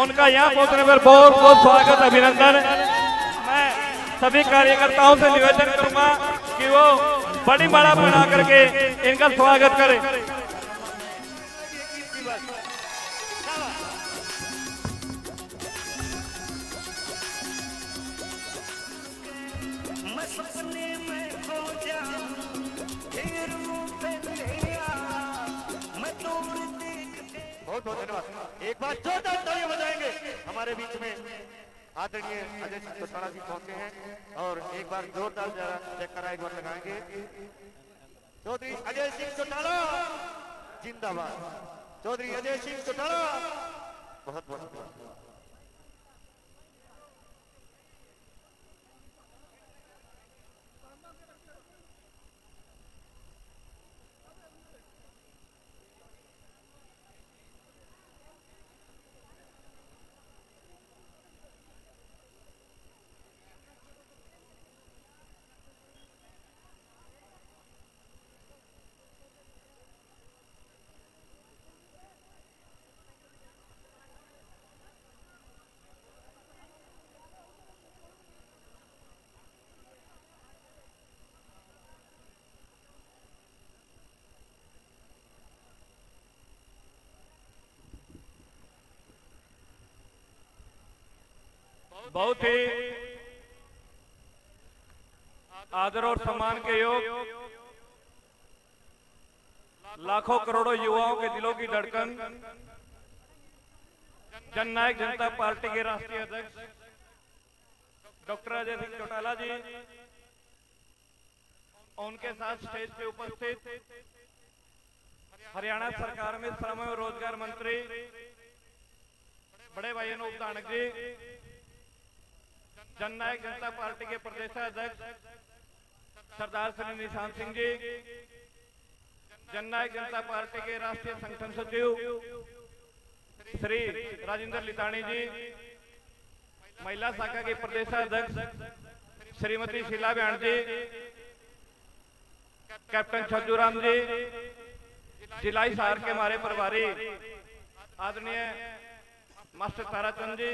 उनका यहाँ पहुंचने पर बहुत बहुत स्वागत अभिनंदन। मैं सभी कार्यकर्ताओं से निवेदन करूंगा कि वो बड़ी बड़ा बना करके इनका स्वागत करें। बहुत बहुत धन्यवाद। एक बार जोरदार तालियां बजाएंगे। हमारे बीच में आदरणीय अजय सिंह चौटाला जी पहुंचे हैं और एक बार जोरदार जरा चक्कर एक बार लगाएंगे। चौधरी अजय सिंह चौटाला जिंदाबाद। चौधरी अजय सिंह चौटाला बहुत बहुत बहुत ही आदर और सम्मान के योग लाखों करोड़ों युवाओं के दिलों की धड़कन जननायक जनता पार्टी के राष्ट्रीय अध्यक्ष डॉक्टर अजय सिंह चौटाला जी, उनके साथ स्टेज पे उपस्थित हरियाणा सरकार में श्रम एवं रोजगार मंत्री बड़े भाई अनूप धानक जी, जननायक जनता पार्टी के प्रदेशाध्यक्ष सरदार श्री निशांत सिंह जी, जननायक जनता पार्टी के राष्ट्रीय संगठन सचिव श्री राजेंद्र लितानी जी, महिला शाखा के प्रदेशाध्यक्ष श्रीमती शीला बयान जी, कैप्टन छज्जूराम जी, जिला हिसार के हमारे प्रभारी आदरणीय मास्टर ताराचंद जी,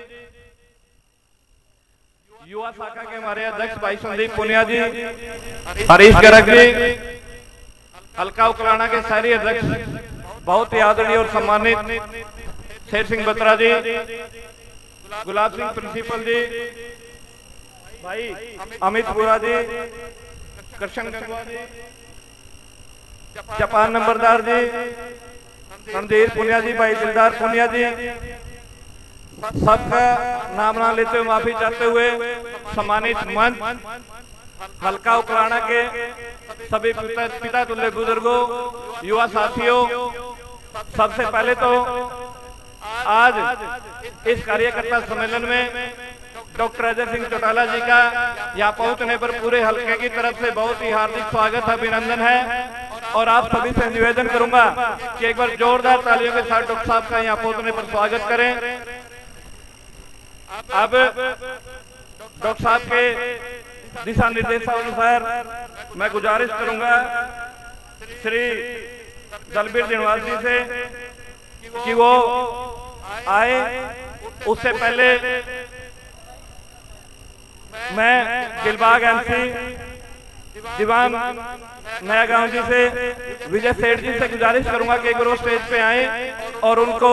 युवा शाखा के हमारे अध्यक्ष भाई संदीप पुनिया जी, हरीश गर्ग जी, हल्का उकलाना के शहरी अध्यक्ष बहुत ही आदरणीय और सम्मानित शेर सिंह बत्रा जी, गुलाब सिंह प्रिंसिपल जी, भाई अमित पुरा जी, कृष्ण गंगवा जी, जापान नंबरदार जी, रणधीर पुनिया जी, भाई दिलदार पुनिया जी, सबका नाम ना लेते हुए माफी चाहते हुए सम्मानित मंच हल्का उकलाना के सभी पिता तुल्य बुजुर्गों, युवा साथियों, सबसे पहले तो आज इस कार्यकर्ता सम्मेलन में डॉक्टर अजय सिंह चौटाला जी का यहाँ पहुंचने पर पूरे हल्के की तरफ से बहुत ही हार्दिक स्वागत अभिनंदन है। और आप सभी से निवेदन करूंगा कि एक बार जोरदार तालियों के साथ डॉक्टर साहब का यहाँ पहुंचने पर स्वागत करें। अब डॉक्टर साहब के दिशा निर्देशानुसार मैं गुजारिश करूंगा श्री दलबीर दिनवाल जी से कि वो आए। उससे पहले मैं दिलबाग एमसी दीवान नया गांव जी से विजय सेठ जी से गुजारिश करूंगा कि एक बार स्टेज पे आए और उनको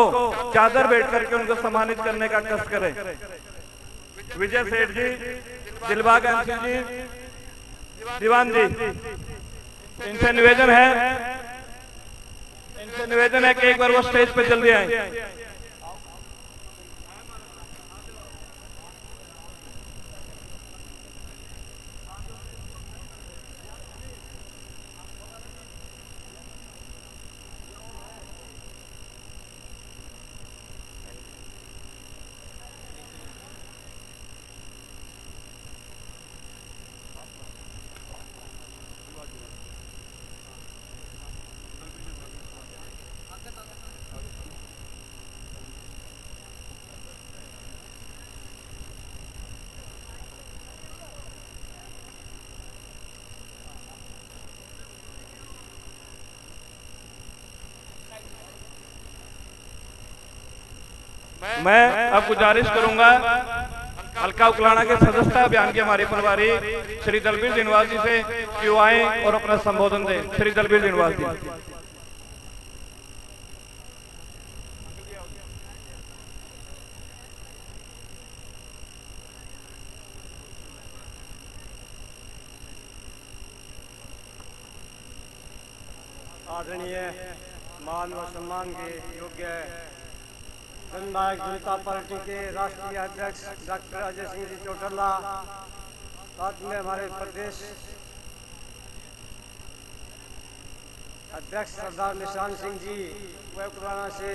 चादर बैठ करके उनको सम्मानित करने का कष्ट करें। विजय सेठ जी, दिलबाग एमसी जी, दीवान जी, इनसे निवेदन है कि एक बार वो स्टेज पे जल्दी आए। मैं अब गुजारिश करूंगा हल्का उकलाना के सदस्यता अभियान के हमारे प्रभारी श्री दलबीर जिनवाल जी से कि वो आए और अपना संबोधन दें। श्री दलबीर जिनवाल जी। आदरणीय मान व सम्मान के योग्य जननायक जनता पार्टी के राष्ट्रीय अध्यक्ष डॉक्टर अजय सिंह जी चौटाला, साथ में हमारे प्रदेश अध्यक्ष सरदार निशान सिंह जी, वह पुराना से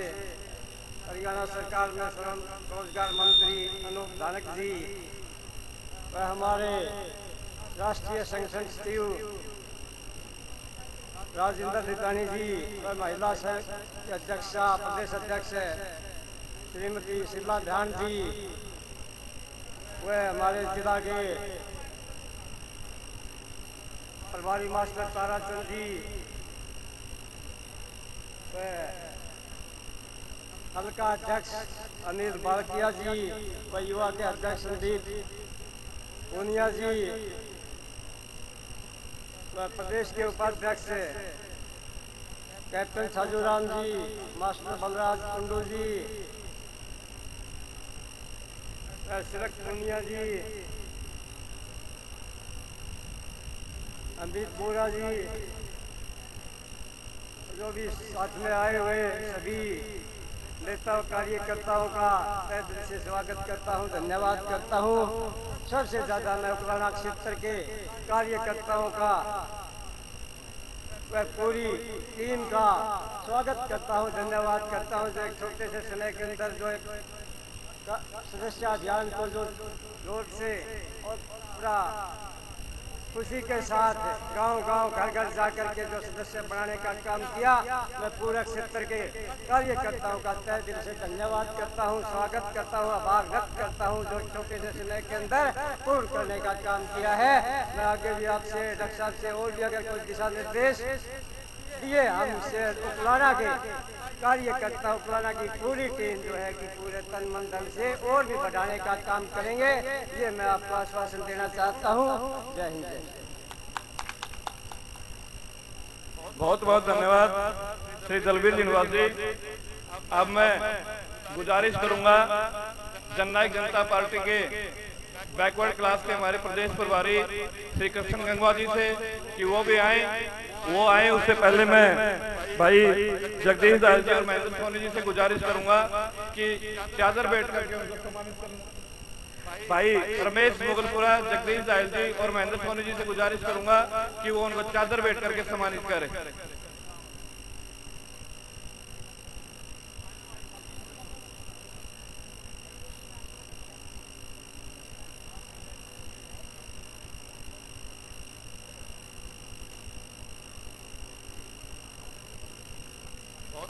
हरियाणा सरकार में श्रम रोजगार मंत्री अनूप धानक जी, वह हमारे राष्ट्रीय संगठन सचिव राजेंद्र लितानी जी, वह महिला संघ के अध्यक्षा प्रदेश अध्यक्ष श्रीमती शीला ध्यान जी, वह हमारे जिला के प्रभारी मास्टर ताराचंद जी, वह हल्का अध्यक्ष अनिल बालकिया जी, वह युवा के अध्यक्ष संदीप पूनिया जी, वह प्रदेश के उपाध्यक्ष कैप्टन साजूराम जी, मास्टर बलराज कुंडू जी, वह सिरक पूनिया जी, अमित बोरा जी, जो भी साथ में आए हुए सभी नेता कार्यकर्ताओं का तहे दिल से स्वागत करता हूं, धन्यवाद करता हूं। सबसे ज्यादा मैं उकलाना क्षेत्र के कार्यकर्ताओं का, वह पूरी टीम का स्वागत करता हूं, धन्यवाद करता हूं, जो एक छोटे से समय के अंदर जो एक सदस्य अभियान को जो जोर से और पूरा खुशी के साथ गांव-गांव घर-घर जाकर के जो सदस्य बनाने का काम किया, मैं पूरे क्षेत्र के कार्यकर्ताओं का तहे दिल से धन्यवाद करता हूं, स्वागत करता हूं, आभार व्यक्त करता हूं, जो छोटे से समय के अंदर पूर्ण करने का काम किया है। मैं आगे भी आपसे डॉक्टर साहब से और भी अगर कोई दिशा निर्देश दिए, हमसे उकलाना के कार्यकर्ता, उकलाना की पूरी टीम जो है कि पूरे तन मन धन से और भी बढ़ाने का काम करेंगे, ये मैं आपको आश्वासन देना चाहता हूँ। जय हिंद। बहुत बहुत धन्यवाद श्री दलबीर जिनवाल जी। अब मैं गुजारिश करूंगा जननायक जनता पार्टी के बैकवर्ड क्लास के हमारे प्रदेश प्रभारी श्री कृष्ण गंगवा जी से कि वो भी आए। वो आए उससे पहले मैं भाई जगदीश दाल जी और महेंद्र सोनी जी से गुजारिश करूंगा कि चादर बैठ करके उनको सम्मानित करें। भाई रमेश मुगलपुरा, जगदीश दाल जी और महेंद्र सोनी जी से गुजारिश करूंगा कि वो उनको चादर बैठ करके सम्मानित करें।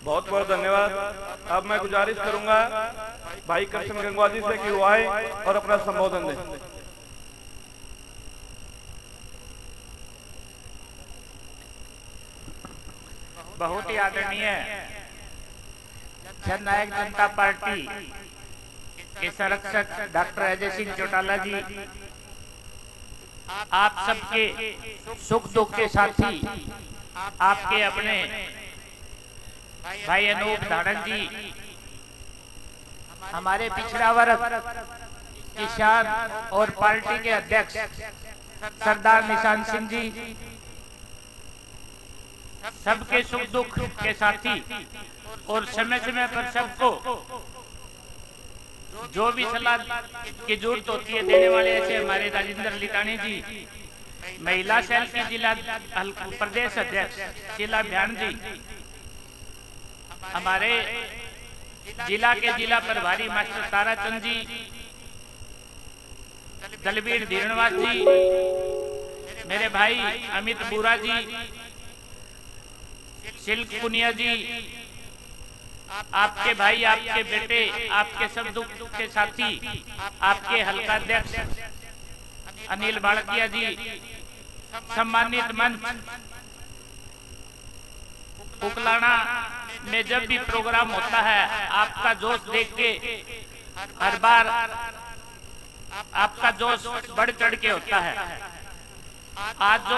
बहुत बहुत धन्यवाद। अब मैं गुजारिश करूंगा भाई कृष्ण गंगवा जी से कि वो आए और अपना संबोधन दें। बहुत ही आदरणीय जननायक जनता पार्टी के संरक्षक डॉक्टर अजय सिंह चौटाला जी, आप सबके सुख दुख के साथी, आपके अपने भाई अनूप धानक जी, हमारे पिछड़ा वर्ग किसान और पार्टी के अध्यक्ष सरदार निशान सिंह जी, सबके सुख दुख के साथी और समय समय पर सबको जो भी सलाह की जरूरत होती है देने वाले ऐसे हमारे राजेंद्र लितानी जी, महिला सेल की जिला प्रदेश अध्यक्ष शीला ध्यान जी, हमारे जिला के जिला प्रभारी मास्टर ताराचंद जी, दलबीर धीरणवास जी, मेरे भाई अमित बोरा जी, सिल्क पुनिया जी, आपके भाई, आपके बेटे, आपके सब दुख के साथी, आपके हल्का अध्यक्ष अनिल बालकिया जी, सम्मानित मंच उकलाना में जब भी प्रोग्राम होता है आपका जोश देख के हर बार आपका जोश बढ़ चढ़ के होता है। आज जो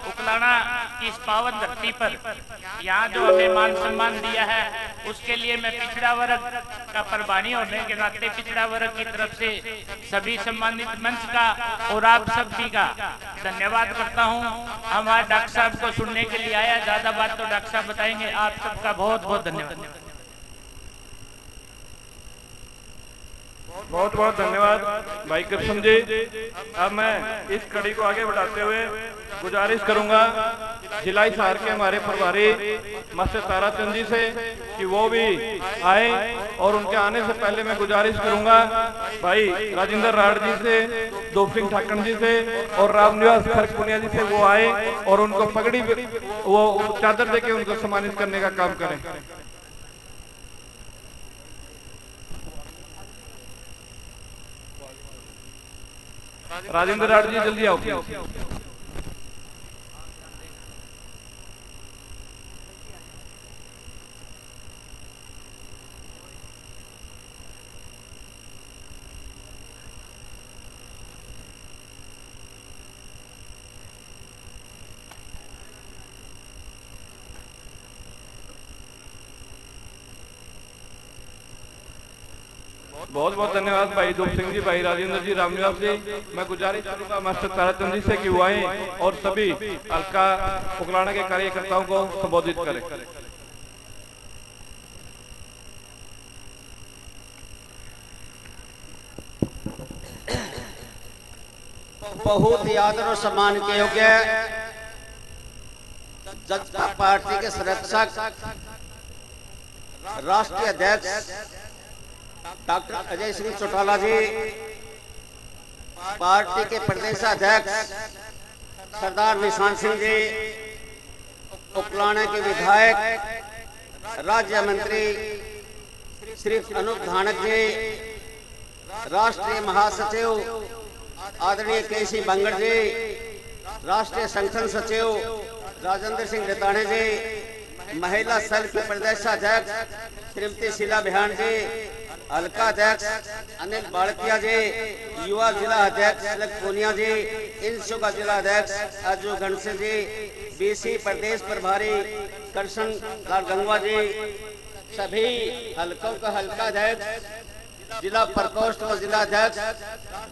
उकलाना की इस पावन धरती पर यहाँ जो हमें मान सम्मान दिया है उसके लिए मैं पिछड़ा वर्ग का प्रभारी होने के नाते पिछड़ा वर्ग की तरफ से सभी सम्मानित मंच का और आप सभी का धन्यवाद करता हूँ। हमारे डॉक्टर साहब को सुनने के लिए आया, ज्यादा बात तो डॉक्टर साहब बताएंगे। आप सबका बहुत बहुत धन्यवाद। बहुत बहुत धन्यवाद भाई कृष्ण जी। अब मैं इस कड़ी को आगे बढ़ाते हुए गुजारिश करूंगा जिला हिसार के हमारे प्रभारी मास्टर ताराचंद जी से कि वो भी आए, और उनके आने से पहले मैं गुजारिश करूंगा भाई राजेंद्र राठ जी से, दोप सिंह ठाकर जी से और रामनिवास खरपुनिया जी से वो आए और उनको पगड़ी वो चादर देके उनको सम्मानित करने का काम करें। राजेंद्र राठ जी जल्दी आओ। बहुत बहुत धन्यवाद भाई दोप सिंह जी, भाई राजेंद्र जी, रामनिवास जी। मैं गुजारिश करूंगा मास्टर ताराचंद जी से कि वो आए और सभी हल्का उकलाना के कार्यकर्ताओं को संबोधित करें। बहुत ही आदर और सम्मान के योग्य जनता पार्टी के संरक्षक राष्ट्रीय अध्यक्ष डॉक्टर अजय सिंह चौटाला जी, पार्टी के प्रदेशाध्यक्ष सरदार निशान सिंह जी, उकलाना के विधायक राज्य मंत्री श्री अनूप धानक जी, राष्ट्रीय महासचिव आदरणीय केसी बंगड़ जी, राष्ट्रीय संगठन सचिव राजेंद्र सिंह लिताणे जी, महिला सेल के प्रदेशाध्यक्ष श्रीमती शीला बिहान जी, हल्का अध्यक्ष अनिल बाड़किया जी, युवा जिला अध्यक्ष लखपुनिया जी, इंसु का जिला अध्यक्ष अजू घनसे जी, बीसी प्रदेश प्रभारी कृष्ण गंगवा जी, सभी हल्कों का हल्का अध्यक्ष, जिला प्रकोष्ठ व जिला अध्यक्ष,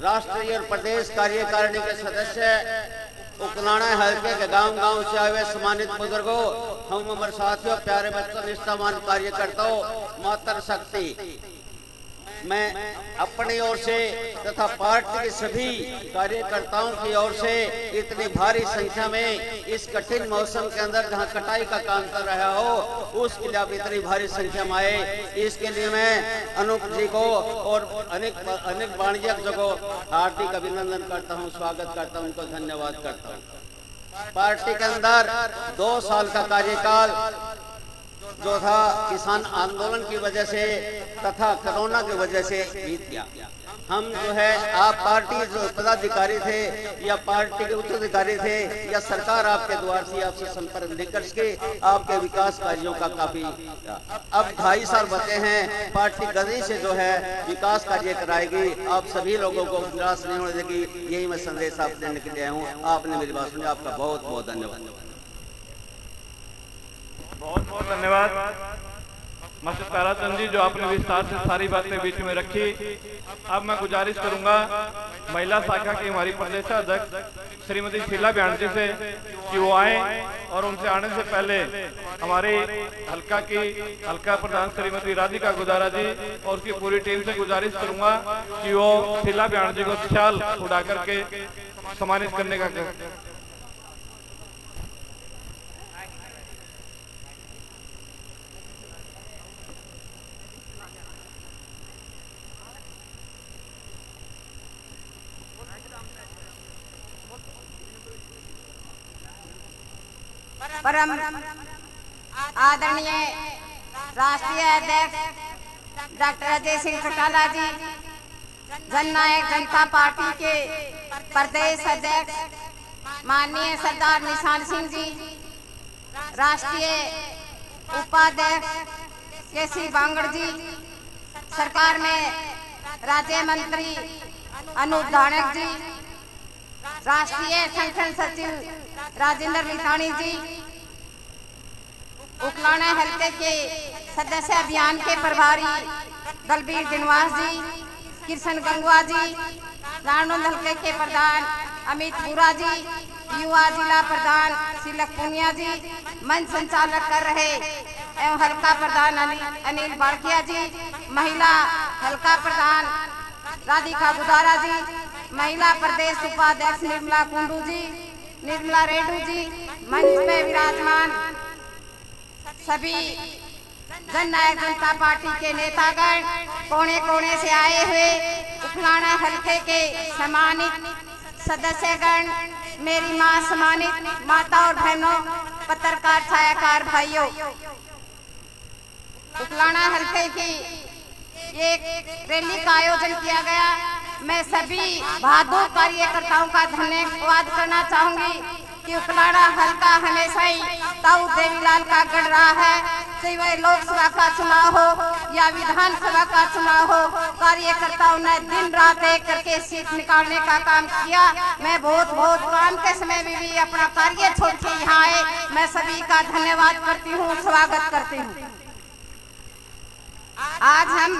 राष्ट्रीय और प्रदेश कार्यकारिणी के सदस्य, उकलाना हल्के के गांव-गांव से आए हुए सम्मानित बुजुर्गों, हम उम्र साथियों, प्यारे बच्चों, निष्ठावान कार्यकर्ताओं, मातृ शक्ति, मैं अपनी ओर से तथा पार्टी के सभी कार्यकर्ताओं की ओर से इतनी भारी संख्या में इस कठिन मौसम के अंदर जहां कटाई का काम कर रहा हो उसके लिए आप इतनी भारी संख्या में आए, इसके लिए मैं अनूप जी को और अनेक वाणिज्यिक को हार्दिक अभिनंदन करता हूं, स्वागत करता हूं, उनको धन्यवाद करता हूं। पार्टी के अंदर 2 साल का कार्यकाल जो था किसान आंदोलन की वजह से तथा कोरोना की वजह से बीत गया। हम जो है आप पार्टी जो पदाधिकारी थे या पार्टी के उत्तराधिकारी थे या सरकार आपके द्वार से आपसे संपर्क लेकर के आपके विकास कार्यों का काफी अब 2.5 साल बचे हैं। पार्टी गति से जो है विकास कार्य कराएगी, आप सभी लोगों को निराश नहीं होने देगी, यही मैं संदेश आप देने के लिए आया हूँ। आपने मेरी बात सुनी, आपका बहुत बहुत धन्यवाद। बहुत बहुत धन्यवाद मास्टर ताराचंद जी, जो आपने विस्तार से सारी बातें बीच में रखी। अब मैं गुजारिश करूंगा महिला शाखा की हमारी प्रदेशाध्यक्ष श्रीमती शीला बिहान जी से कि वो आए, और उनसे आने से पहले हमारे हल्का प्रधान श्रीमती राधिका गुदारा जी और उसकी पूरी टीम से गुजारिश करूंगा कि वो शीला बिहान जी को शाल उड़ा करके सम्मानित करने का परम आदरणीय राष्ट्रीय अध्यक्ष डॉक्टर अजय सिंह चौटाला जी, जननायक जनता पार्टी के प्रदेश अध्यक्ष माननीय सरदार निशान सिंह जी, राष्ट्रीय उपाध्यक्ष केसी बांगड़ जी, सरकार में राज्य मंत्री अनूप धानक जी, राष्ट्रीय संगठन सचिव राजेंद्र मितानी जी, उकलाना हल्के के सदस्य अभियान के प्रभारी दलबीर दिनवास जी, कृष्ण गंगवा जी, रानोद हल्के के प्रधान अमित बुरा जी, युवा जिला प्रधान सिलक पुनिया जी, मंच संचालक कर रहे एवं हल्का प्रधान अनिल बाड़किया जी, महिला हल्का प्रधान राधिका बुधारा जी, महिला प्रदेश उपाध्यक्ष निर्मला कुंडू जी, निर्मला रेड्डू जी, मंच में विराजमान सभी जननायक जनता पार्टी के नेतागण, कोने कोने से आए हुए उखलाना हल्के के सम्मानित सदस्यगण, मेरी मां सम्मानित माता और बहनों, पत्रकार छायाकार भाइयों, उखलाना हल्के की एक रैली का आयोजन किया गया। मैं सभी बहादुर कार्यकर्ताओं का धन्यवाद करना चाहूंगी कि उखलाना हल्का हमेशा ही ताऊ देवीलाल का गढ़ रहा है। चाहे वह लोकसभा का चुनाव हो या विधानसभा का चुनाव हो, कार्यकर्ताओं ने दिन रात एक करके सीट निकालने का काम किया। मैं बहुत काम के समय में भी अपना कार्य छोड़ के यहाँ आए, मैं सभी का धन्यवाद करती हूँ, स्वागत करती हूँ। आज हम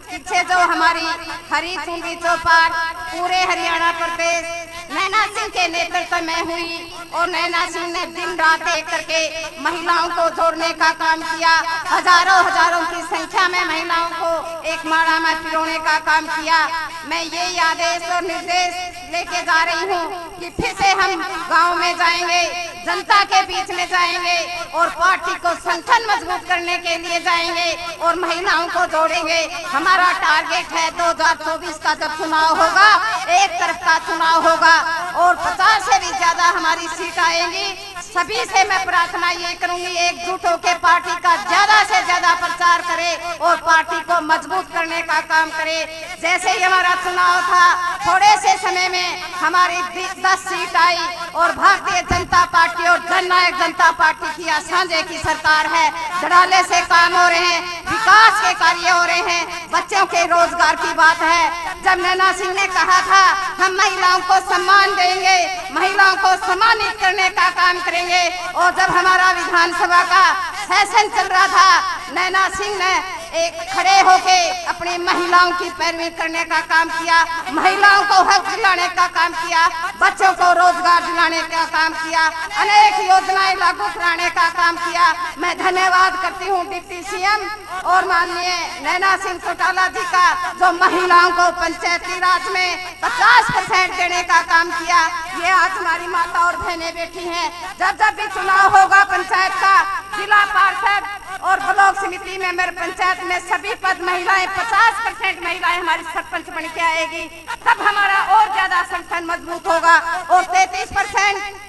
पीछे जो हमारी हरी चुनरी चौपाल पूरे हरियाणा प्रदेश नैना सिंह के नेतृत्व में हुई और नैना सिंह ने दिन रात एक करके महिलाओं को जोड़ने का काम किया। हजारों की संख्या में महिलाओं को एक माला में पिरोने का काम किया। मैं ये आदेश और निर्देश लेके जा रही हूँ कि फिर से हम गांव में जाएंगे, जनता के बीच में जाएंगे और पार्टी को संगठन मजबूत करने के लिए जाएंगे और महिलाओं को जोड़ेंगे। हमारा टारगेट है 2024 का जब चुनाव होगा, एक तरफ का चुनाव होगा और 50 से भी ज्यादा हमारी सीट आएंगी। सभी से मैं प्रार्थना ये करूंगी, एकजुट होकर पार्टी का ज्यादा से ज्यादा प्रचार करे और पार्टी को मजबूत करने का काम करे। जैसे ही हमारा चुनाव था, थोड़े से समय में हमारी 10 सीट आई और भारतीय जनता पार्टी और जननायक जनता पार्टी की साझे की सरकार है। धड़ाले से काम हो रहे हैं, विकास के कार्य हो रहे हैं, बच्चों के रोजगार की बात है। जब नैना सिंह ने कहा था हम महिलाओं को सम्मान देंगे, महिलाओं को सम्मानित करने का काम करेंगे, और जब हमारा विधानसभा का सेशन चल रहा था, नैना सिंह ने एक खड़े होके अपनी महिलाओं की पैरवी करने का काम किया, महिलाओं को हक दिलाने का काम किया, बच्चों को रोजगार दिलाने का काम किया, अनेक योजनाएं लागू कराने का काम किया। मैं धन्यवाद करती हूँ डिप्टी सीएम और माननीय नैना सिंह चौटाला जी का, जो महिलाओं को पंचायती राज में 50% देने का काम किया। ये आज हमारी माता और बहनें बैठी हैं। जब भी चुनाव होगा पंचायत का, जिला पार्षद और ब्लॉक समिति में मेरे पंचायत में सभी पद महिलाएं, 50% महिलाएं हमारी सरपंच बन के आएगी, तब हमारा और ज्यादा संगठन मजबूत होगा। और 33%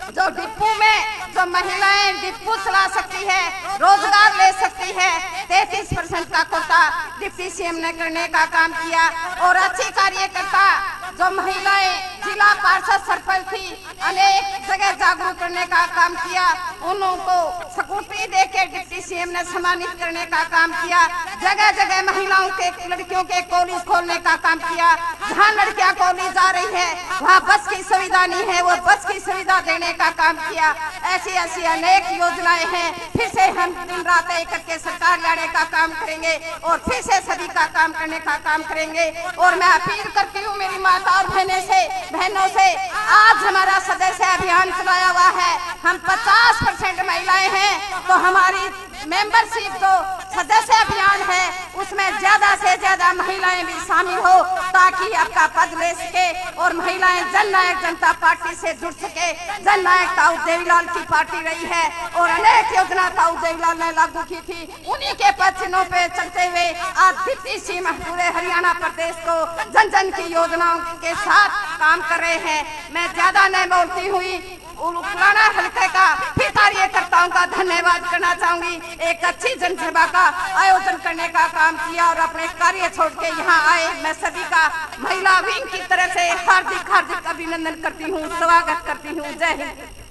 जो डिपो में जो महिलाएं डिपो चला सकती है, रोजगार ले सकती है, 33% का कोटा डिप्टी सीएम ने करने का काम किया। और अच्छी कार्यकर्ता जो महिलाएं जिला पार्षद सरपंच थी, अनेक जगह जागरूक करने का काम किया, उनको स्कूटी देके डिप्टी सीएम ने सम्मानित करने का काम किया। जगह जगह महिलाओं के, लड़कियों के कॉलेज खोलने का काम किया। जहाँ लड़कियां कॉलेज जा रही है वहाँ बस की सुविधा नहीं है, वो बस की सुविधा देने का काम किया। ऐसी अनेक योजनाएं हैं। फिर से हम दिन रात एक करके सरकार लाने का काम करेंगे और फिर से सभी का काम करने का काम करेंगे। और मैं अपील करती हूँ मेरी माता और बहनों से, आज हमारा सदस्य अभियान चलाया हुआ है, हम 50% महिलाएं हैं, तो हमारी मेंबरशिप जो सदस्य अभियान है उसमें ज्यादा से ज्यादा महिलाएं भी शामिल हो, ताकि आपका पद ले सके और महिलाएं जननायक जनता पार्टी से जुड़ सके। जननायक ताऊ देवीलाल की पार्टी रही है और अनेक योजना ताऊ देवीलाल ने लागू की थी, उन्हीं के पद चिन्हों पे चलते हुए आज डिप्टी सीएम पूरे हरियाणा प्रदेश को जन जन की योजनाओं के साथ काम कर रहे हैं। मैं ज्यादा नहीं बोलती हुई उकलाना हल्के का फिर कार्यकर्ताओं का धन्यवाद करना चाहूंगी। एक अच्छी जनसभा का आयोजन करने का काम किया और अपने कार्य छोड़ के यहाँ आए। मैं सभी का महिला विंग की तरफ से हार्दिक अभिनंदन करती हूँ, स्वागत करती हूँ। जय हिंद।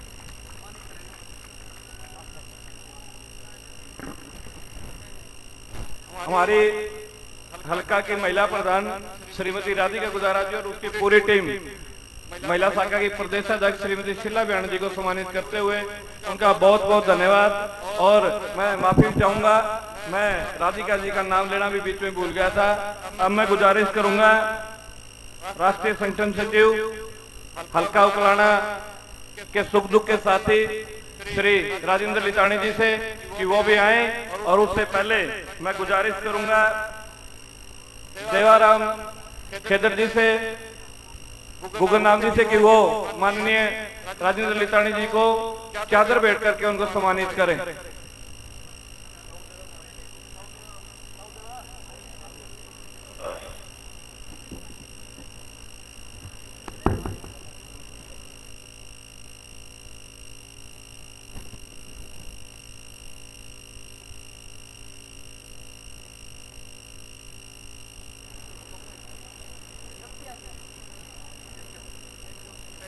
हमारी हल्का की महिला प्रधान श्रीमती राधिका गुजारा जी और उसकी पूरी टीम महिला शाखा की प्रदेश अध्यक्ष श्रीमती शीला बयान जी को सम्मानित करते हुए उनका बहुत बहुत धन्यवाद। और मैं माफी चाहूंगा, मैं राधिका जी का नाम लेना भी बीच में भूल गया था। अब मैं गुजारिश करूंगा राष्ट्रीय संगठन सचिव हल्का उकलाना के सुख दुख के साथी श्री राजेंद्र लितानी जी से कि वो भी आए। और उससे पहले मैं गुजारिश करूंगा देवाराम खेदर जी से, गुगन नाम जी से कि वो माननीय राजेंद्र लितानी जी को चादर भेंट करके उनको सम्मानित करें।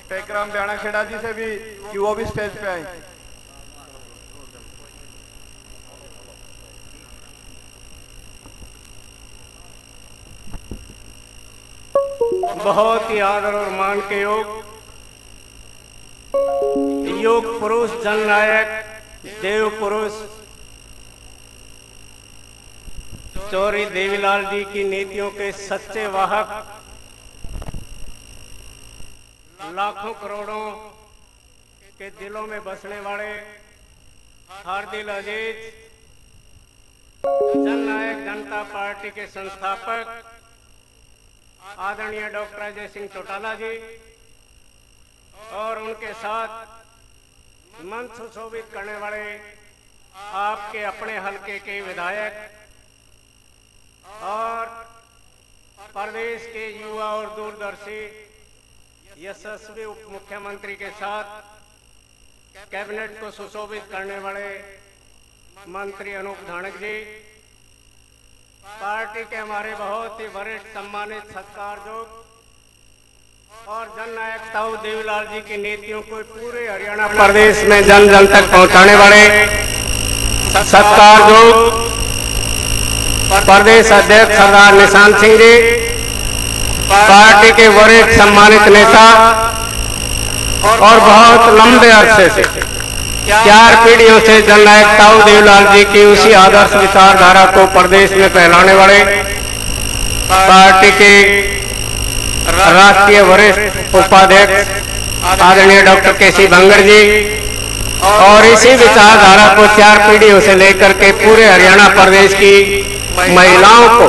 टेकराम ब्याणा खेड़ा जी से भी कि वो भी स्टेज पे आए। बहुत ही आदर और मान के योग पुरुष, जननायक, देव पुरुष चौरी देवीलाल जी की नीतियों के सच्चे वाहक, लाखों करोड़ों के दिलों में बसने वाले हर दिल अजीज जननायक जनता पार्टी के संस्थापक आदरणीय डॉक्टर अजय सिंह चौटाला जी और उनके साथ मंच सुशोभित करने वाले आपके अपने हलके के विधायक और प्रदेश के युवा और दूरदर्शी यशस्वी उप मुख्यमंत्री के साथ कैबिनेट को सुशोभित करने वाले मंत्री अनूप धानक जी, पार्टी के हमारे बहुत ही वरिष्ठ सम्मानित सत्कारजोग और जननायक ताऊ देवीलाल जी की नीतियों को पूरे हरियाणा प्रदेश में जन जन तक पहुंचाने वाले सत्कारजोग प्रदेश अध्यक्ष सरदार निशांत सिंह जी, पार्टी के वरिष्ठ सम्मानित नेता और बहुत लंबे अरसे से 4 पीढ़ियों से जननायक ताऊ देवीलाल जी की उसी आदर्श विचारधारा को प्रदेश में फैलाने वाले पार्टी के राष्ट्रीय वरिष्ठ उपाध्यक्ष आदरणीय डॉक्टर केसी बंगड़ जी और इसी विचारधारा को 4 पीढ़ियों से लेकर के पूरे हरियाणा प्रदेश की महिलाओं को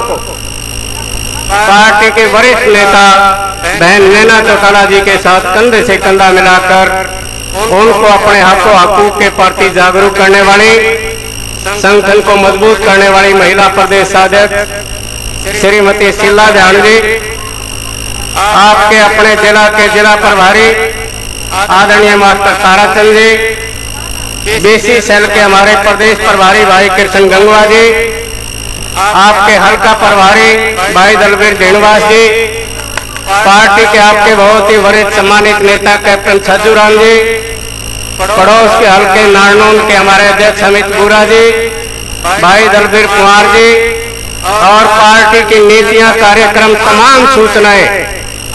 पार्टी के वरिष्ठ नेता बहन नैना चौटाला जी के साथ कंधे से कंधा मिलाकर उनको अपने हकों हकूक के प्रति जागरूक करने वाली, संगठन को मजबूत करने वाली महिला प्रदेश अध्यक्ष श्रीमती शीला बयान जी, आपके अपने जिला के जिला प्रभारी आदरणीय मास्टर ताराचंद जी, बीसी सेल के हमारे प्रदेश प्रभारी भाई कृष्ण गंगवा जी, आपके हल्का प्रभारी भाई दलवीर धेनुवास जी, पार्टी के आपके बहुत ही वरिष्ठ सम्मानित नेता कैप्टन छज्जूराम जी, पड़ोस के हल्के नारनौल के हमारे अध्यक्ष अमित बुरा जी, भाई दलवीर कुमार जी और पार्टी की नीतियां, कार्यक्रम, तमाम सूचनाएं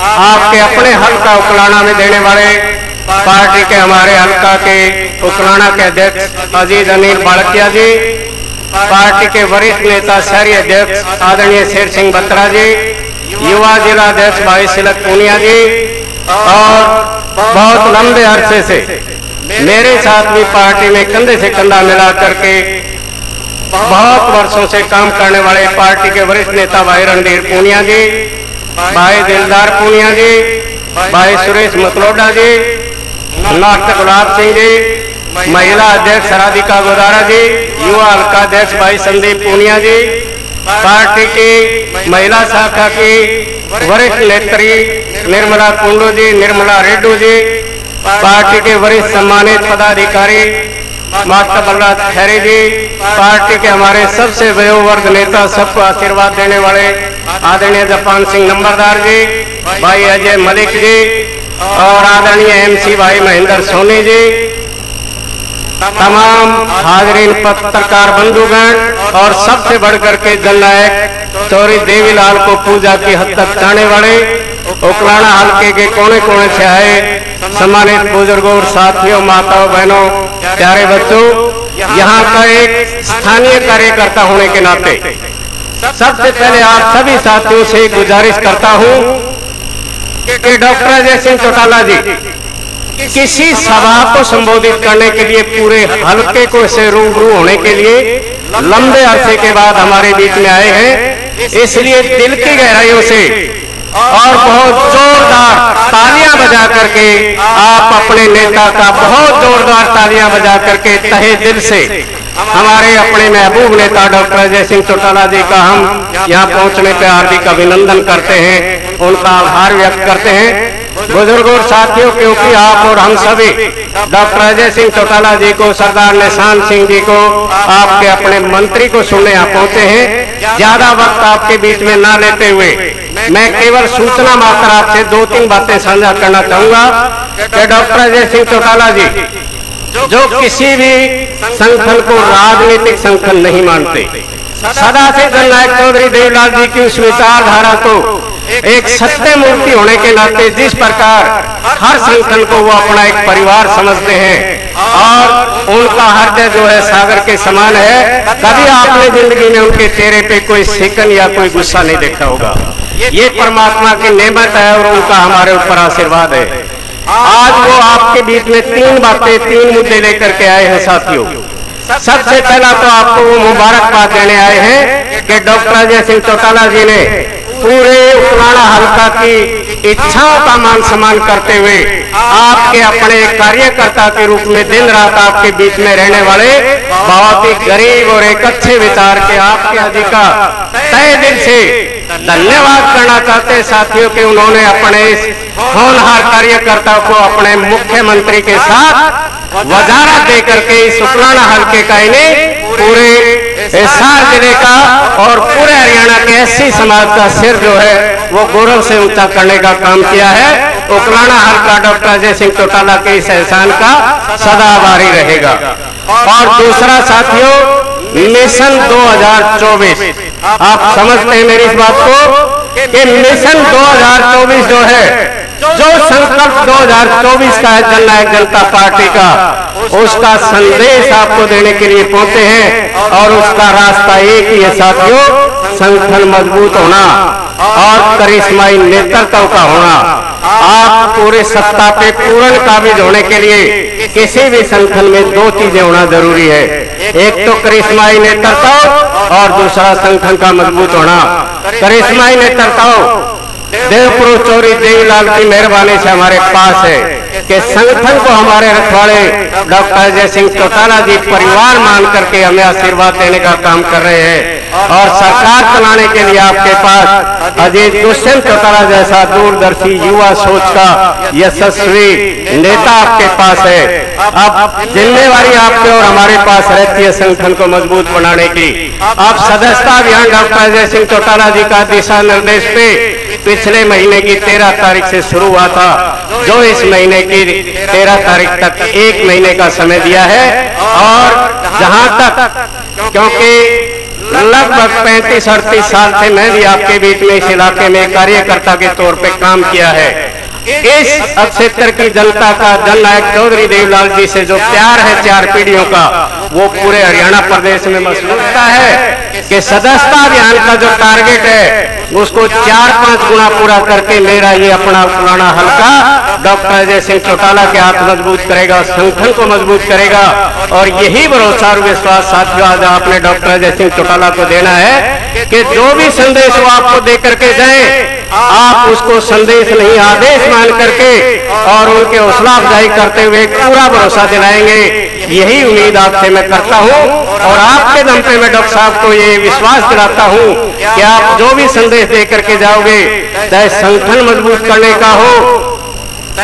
आपके अपने हल्का उकलाना में देने वाले पार्टी के हमारे हल्का के उकलाना के अध्यक्ष अजीज अनिल बाड़किया जी, पार्टी के वरिष्ठ नेता शहरी अध्यक्ष आदरणीय शेर सिंह बत्रा जी, युवा जिला अध्यक्ष भाई सिलक पूनिया जी और बहुत लंबे अरसे से मेरे साथ भी पार्टी में कंधे से कंधा मिला करके बहुत वर्षों से काम करने वाले पार्टी के वरिष्ठ नेता भाई रणधीर पूनिया जी, भाई दिलदार पूनिया जी, भाई सुरेश मतलोडा जी, मास्टर गुलाब सिंह जी, महिला अध्यक्ष राधिका गुजारा जी, युवा हल्का अध्यक्ष भाई संदीप पूनिया जी, पार्टी की महिला शाखा की वरिष्ठ नेत्री निर्मला कुंडू जी, निर्मला रेड्डू जी, पार्टी के वरिष्ठ सम्मानित पदाधिकारी मास्टर बलराज खैरी जी, पार्टी के हमारे सबसे वयोवर्ग नेता, सबको आशीर्वाद देने वाले आदरणीय जपान सिंह नंबरदार जी, भाई अजय मलिक जी और आदरणीय एमसी भाई महेंद्र सोनी जी, तमाम हाजरीन पत्रकार बंधुगण और सबसे बढ़कर के जननायक चौधरी देवीलाल को पूजा की हद तक चाहने वाले उकलाना हल्के के कोने कोने से आए सम्मानित बुजुर्गों और साथियों, माताओं, बहनों, प्यारे बच्चों, यहाँ का एक स्थानीय कार्यकर्ता होने के नाते सबसे पहले आप सभी साथियों से गुजारिश करता हूँ कि डॉक्टर अजय सिंह चौटाला जी किसी सभा को संबोधित करने के लिए पूरे हल्के को से रूबरू होने के लिए लंबे अरसे के बाद हमारे बीच में आए हैं। इसलिए दिल की गहराइयों से और बहुत जोरदार तालियां बजा करके आप अपने नेता का बहुत जोरदार तालियां बजा करके तहे दिल से हमारे अपने महबूब नेता डॉक्टर अजय सिंह चौटाला जी का हम यहाँ पहुँचने पर हार्दिक अभिनंदन करते हैं, उनका आभार व्यक्त करते हैं। बुजुर्गों और साथियों, क्योंकि आप और हम सभी डॉक्टर अजय सिंह चौटाला जी को, सरदार निशान सिंह जी को, आपके अपने मंत्री को सुनने यहाँ पहुंचे हैं, ज्यादा वक्त आपके बीच में ना लेते हुए मैं केवल सूचना मात्र आपसे 2-3 बातें साझा करना चाहूंगा कि डॉक्टर अजय सिंह चौटाला जी जो किसी भी संगठन को राजनीतिक संगठन नहीं मानते, सदा से जननायक चौधरी देवीलाल जी की उस विचारधारा को एक सत्य मूर्ति होने के नाते जिस प्रकार हर संगठन को वो अपना एक परिवार समझते हैं और उनका हृदय जो है सागर के समान है, कभी आपने जिंदगी में उनके चेहरे पे कोई शिकन या कोई गुस्सा नहीं देखा होगा। ये परमात्मा की नेमत है और उनका हमारे ऊपर आशीर्वाद है। आज वो आपके बीच में 3 बातें, 3 मुद्दे लेकर के आए हैं साथियों। सबसे पहला तो आपको वो मुबारकबाद देने आए हैं कि डॉक्टर अजय सिंह चौटाला जी ने पूरे उकलाना हल्का की इच्छाओं का मान सम्मान करते हुए आपके अपने कार्यकर्ता के रूप में दिन रात आपके बीच में रहने वाले बहुत ही गरीब और एक अच्छे विचार के आपके आदि का तहे दिल से धन्यवाद करना चाहते साथियों कि उन्होंने अपने इस होनहार कार्यकर्ता को अपने मुख्यमंत्री के साथ वजारत दे करके इस उकलाना हल्के का इन्हें पूरे हिसार जिले का और पूरे हरियाणा के एससी समाज का सिर जो है वो गौरव से ऊंचा करने का काम किया है। उकलाना हल्का डॉक्टर अजय सिंह चौटाला के इस एहसान का सदा आभारी रहेगा। और दूसरा साथियों, मिशन 2024, आप समझते हैं मेरी इस बात को कि मिशन 2024 जो है, जो संकल्प 2024 का है जननायक जनता पार्टी का, उसका संदेश आपको देने के लिए पहुंचे हैं और उसका रास्ता एक ही है साथियों, संगठन मजबूत होना और करिश्माई नेतृत्व का होना। आप पूरे सत्ता पे पूर्ण काबिज होने के लिए किसी भी संगठन में 2 चीजें होना जरूरी है, एक तो करिश्माई नेतृत्व और दूसरा संगठन का मजबूत होना। करिश्माई नेतृत्व देवपुर चौधरी देवीलाल की मेहरबानी से हमारे पास है कि संगठन को हमारे रखवाले डॉक्टर अजय सिंह चौटाला जी परिवार मान करके हमें आशीर्वाद देने का काम कर रहे हैं और सरकार चलाने के लिए आपके पास अजय दुष्यंत चौटाला जैसा दूरदर्शी युवा सोच का यशस्वी नेता आपके पास है। अब जिम्मेवारी आपके और हमारे पास रहती है संगठन को मजबूत बनाने की। अब सदस्यता अभियान डॉक्टर अजय सिंह चौटाला जी का दिशा निर्देश पे पिछले महीने की 13 तारीख से शुरू हुआ था, जो इस महीने की 13 तारीख तक 1 महीने का समय दिया है। और जहां तक, क्योंकि लगभग 35-38 साल से मैं भी आपके बीच में इस इलाके में कार्यकर्ता के तौर पे काम किया है, इस क्षेत्र की जनता का जननायक चौधरी देवीलाल जी से जो प्यार है 4 पीढ़ियों का, वो पूरे हरियाणा प्रदेश में मशहूर है कि सदस्यता अभियान का जो टारगेट है उसको 4-5 गुना पूरा करके मेरा ये अपना उकलाना हल्का डॉक्टर अजय सिंह चौटाला के हाथ मजबूत करेगा, संगठन को मजबूत करेगा। और यही भरोसा और विश्वास साथियों आज आपने डॉक्टर अजय सिंह चौटाला को देना है कि जो भी संदेश वो आपको दे करके जाए, आप उसको संदेश नहीं आदेश मान करके और उनके हौसला अफजाई करते हुए पूरा भरोसा दिलाएंगे। यही उम्मीद आपसे मैं करता हूं और आपके दम पे मैं डॉक्टर साहब को ये विश्वास दिलाता हूं कि आप जो भी संदेश दे करके जाओगे, चाहे संगठन मजबूत करने का हो,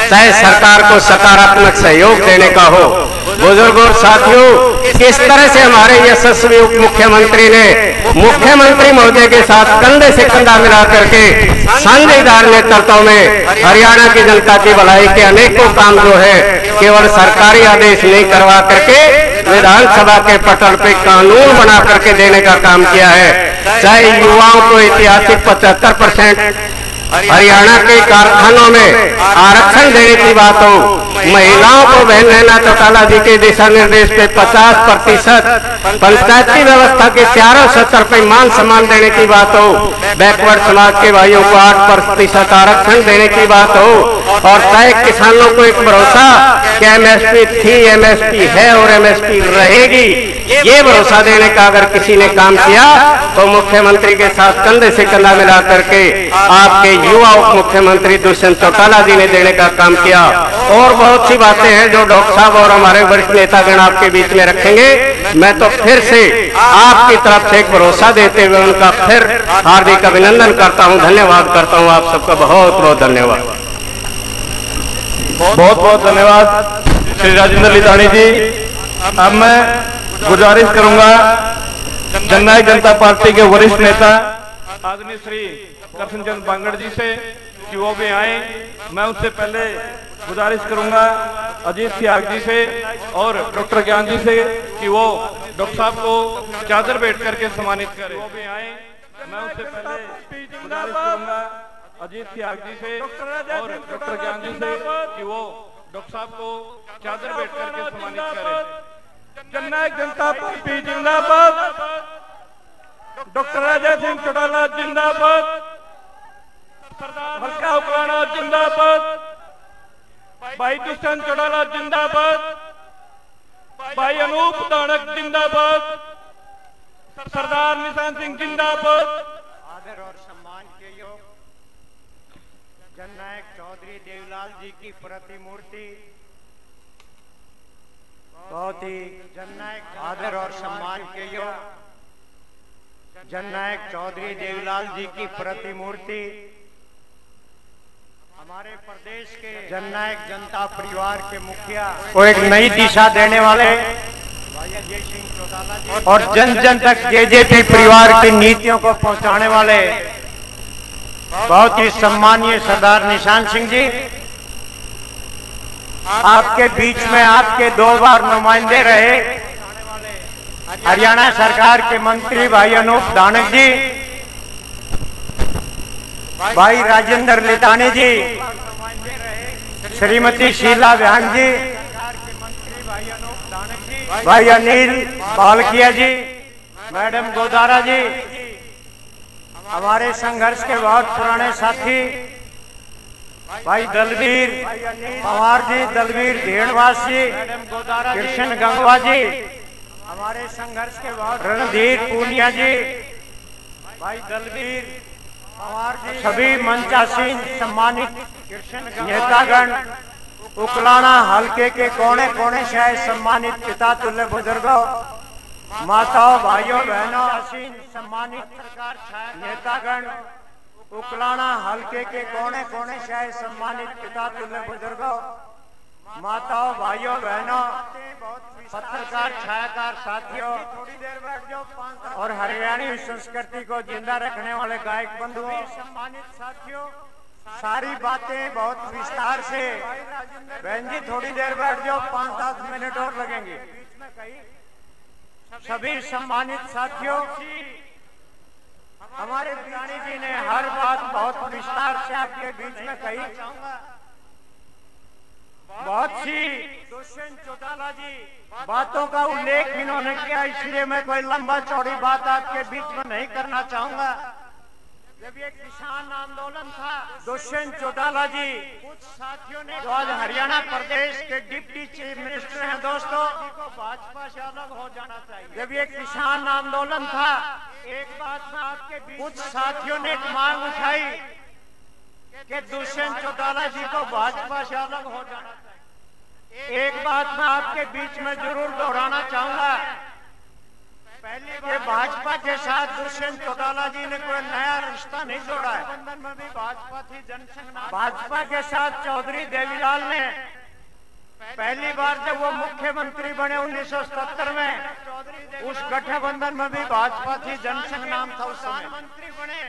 चाहे सरकार को सकारात्मक सहयोग देने का हो। बुजुर्गों और साथियों, किस तरह से हमारे यशस्वी उप मुख्यमंत्री ने मुख्यमंत्री महोदय के साथ कंधे से कंधा मिला करके साझेदार नेतृत्व में हरियाणा की जनता की भलाई के अनेकों काम जो है केवल सरकारी आदेश नहीं करवा करके विधानसभा के पटल पे कानून बना करके देने का काम किया है। चाहे युवाओं को ऐतिहासिक 75% हरियाणा के कारखानों में आरक्षण देने की बात हो, महिलाओं को बहन नैना चौटाला जी के दिशा निर्देश पे 50%, पंचायती व्यवस्था के चारों स्तर पे मान सम्मान देने की बात हो, बैकवर्ड समाज के भाइयों को 8% आरक्षण देने की बात हो, और चाहे किसानों को एक भरोसा कि एमएसपी थी, एमएसपी है और एमएसपी रहेगी, ये भरोसा देने का अगर किसी ने काम किया तो मुख्यमंत्री के साथ कंधे से कंधा मिला करके आपके युवा उप मुख्यमंत्री दुष्यंत चौटाला जी ने देने का काम किया। और बहुत सी बातें हैं जो डॉक्टर साहब और हमारे वरिष्ठ नेतागण आपके बीच में रखेंगे। मैं तो फिर से आपकी तरफ से एक भरोसा देते हुए उनका फिर हार्दिक अभिनंदन करता हूं, धन्यवाद करता हूं। आप सबका बहुत बहुत धन्यवाद। बहुत बहुत धन्यवाद श्री राजेंद्र लितानी जी। अब मैं गुजारिश करूंगा जननायक जनता पार्टी के वरिष्ठ नेता आदरणीय श्री करसनचंद बांगड़ जी से कि वो भी आए। मैं उससे पहले गुजारिश करूंगा अजीत सियाग जी से और डॉक्टर ज्ञान जी से कि वो डॉक्टर साहब को चादर भेंट करके सम्मानित करें। वो भी आए। मैं उससे पहले गुजारिश करूंगा अजीत सियाग जी से और डॉक्टर ज्ञान जी से कि वो डॉक्टर साहब को चादर भेंट करके सम्मानित करें। जननायक जनता पार्टी जिंदाबाद, डॉक्टर राजा सिंह चौटाला जिंदाबाद, हल्का उकलाना जिंदाबाद, भाई दुष्यंत चौटाला जिंदाबाद, भाई अनूप धानक जिंदाबाद, सरदार निशान सिंह जिंदाबाद। आदर और सम्मान के योग जननायक चौधरी देवीलाल जी की प्रतिमूर्ति बहुत ही जननायक आदर और सम्मान के योग जननायक चौधरी देवीलाल जी की प्रतिमूर्ति हमारे प्रदेश के जननायक जनता परिवार के मुखिया को एक नई दिशा देने वाले भाई अजय सिंह चौटाला जी और जन जन तक जेजेपी परिवार की नीतियों को पहुंचाने वाले बहुत ही सम्मानीय सरदार निशान सिंह जी, आपके बीच में आपके 2 बार नुमाइंदे रहे हरियाणा सरकार के मंत्री भाई अनूप धानक जी, भाई राजेंद्र लितानी जी, श्रीमती शीला व्यांग जी, भाई अनिल बालकिया जी, मैडम गोदारा जी, हमारे संघर्ष के बहुत पुराने साथी भाई दलवीर पवार जी, दलवीर ढेड़वास जी, कृष्ण गंगवा जी, हमारे संघर्ष के बहुत रणधीर पूनिया जी, भाई दलवीर पवार जी, सभी मंचासीन सम्मानित नेतागण, उकलाना हल्के के कोने कोने से सम्मानित पिता तुल्य बुजुर्गों, माताओं, भाइयों, बहनों, सम्मानित नेतागण, उकलाना हल्के के कोने कोने से सम्मानित पिता तुल्य बुजुर्गों, माताओं, भाइयों, बहनों, पत्रकार, छायाकार साथियों, थोड़ी देर बैठ जाओ, और हरियाणवी संस्कृति को जिंदा रखने वाले गायक बंधुओं, सम्मानित साथियों, सारी बातें बहुत विस्तार से बहन जी थोड़ी देर बैठ जाओ, 5-10 मिनट और लगेंगे। सभी सम्मानित साथियों, हमारे रानी जी ने हर बात बहुत विस्तार से आपके बीच में कही। बहुत सी दुष्यंत चौटाला जी बातों का उल्लेख इन्होंने किया, इसलिए मैं कोई लंबा चौड़ी बात आपके बीच में नहीं करना चाहूंगा। जब ये किसान आंदोलन था, दुष्यंत चौटाला जी कुछ साथियों ने जो आज हरियाणा प्रदेश के डिप्टी चीफ मिनिस्टर हैं दोस्तों, को भाजपा से अलग हो जाना चाहिए। जब ये किसान आंदोलन था, एक बात में आपके कुछ साथियों ने एक मांग उठाई कि दुष्यंत चौटाला जी को भाजपा से अलग हो जाना चाहिए। एक बात मैं आपके बीच में जरूर दोहराना चाहूंगा, पहली बार भाजपा के साथ दुष्यंत चौटाला जी ने कोई नया रिश्ता नहीं जोड़ा है। बंधन में भी भाजपा थी, जनसंघ भाजपा के साथ चौधरी देवीलाल ने पहली बार जब वो मुख्यमंत्री बने 1977 में, उस गठबंधन में भी भाजपा थी, जनसंघ नाम था उस समय। मंत्री बने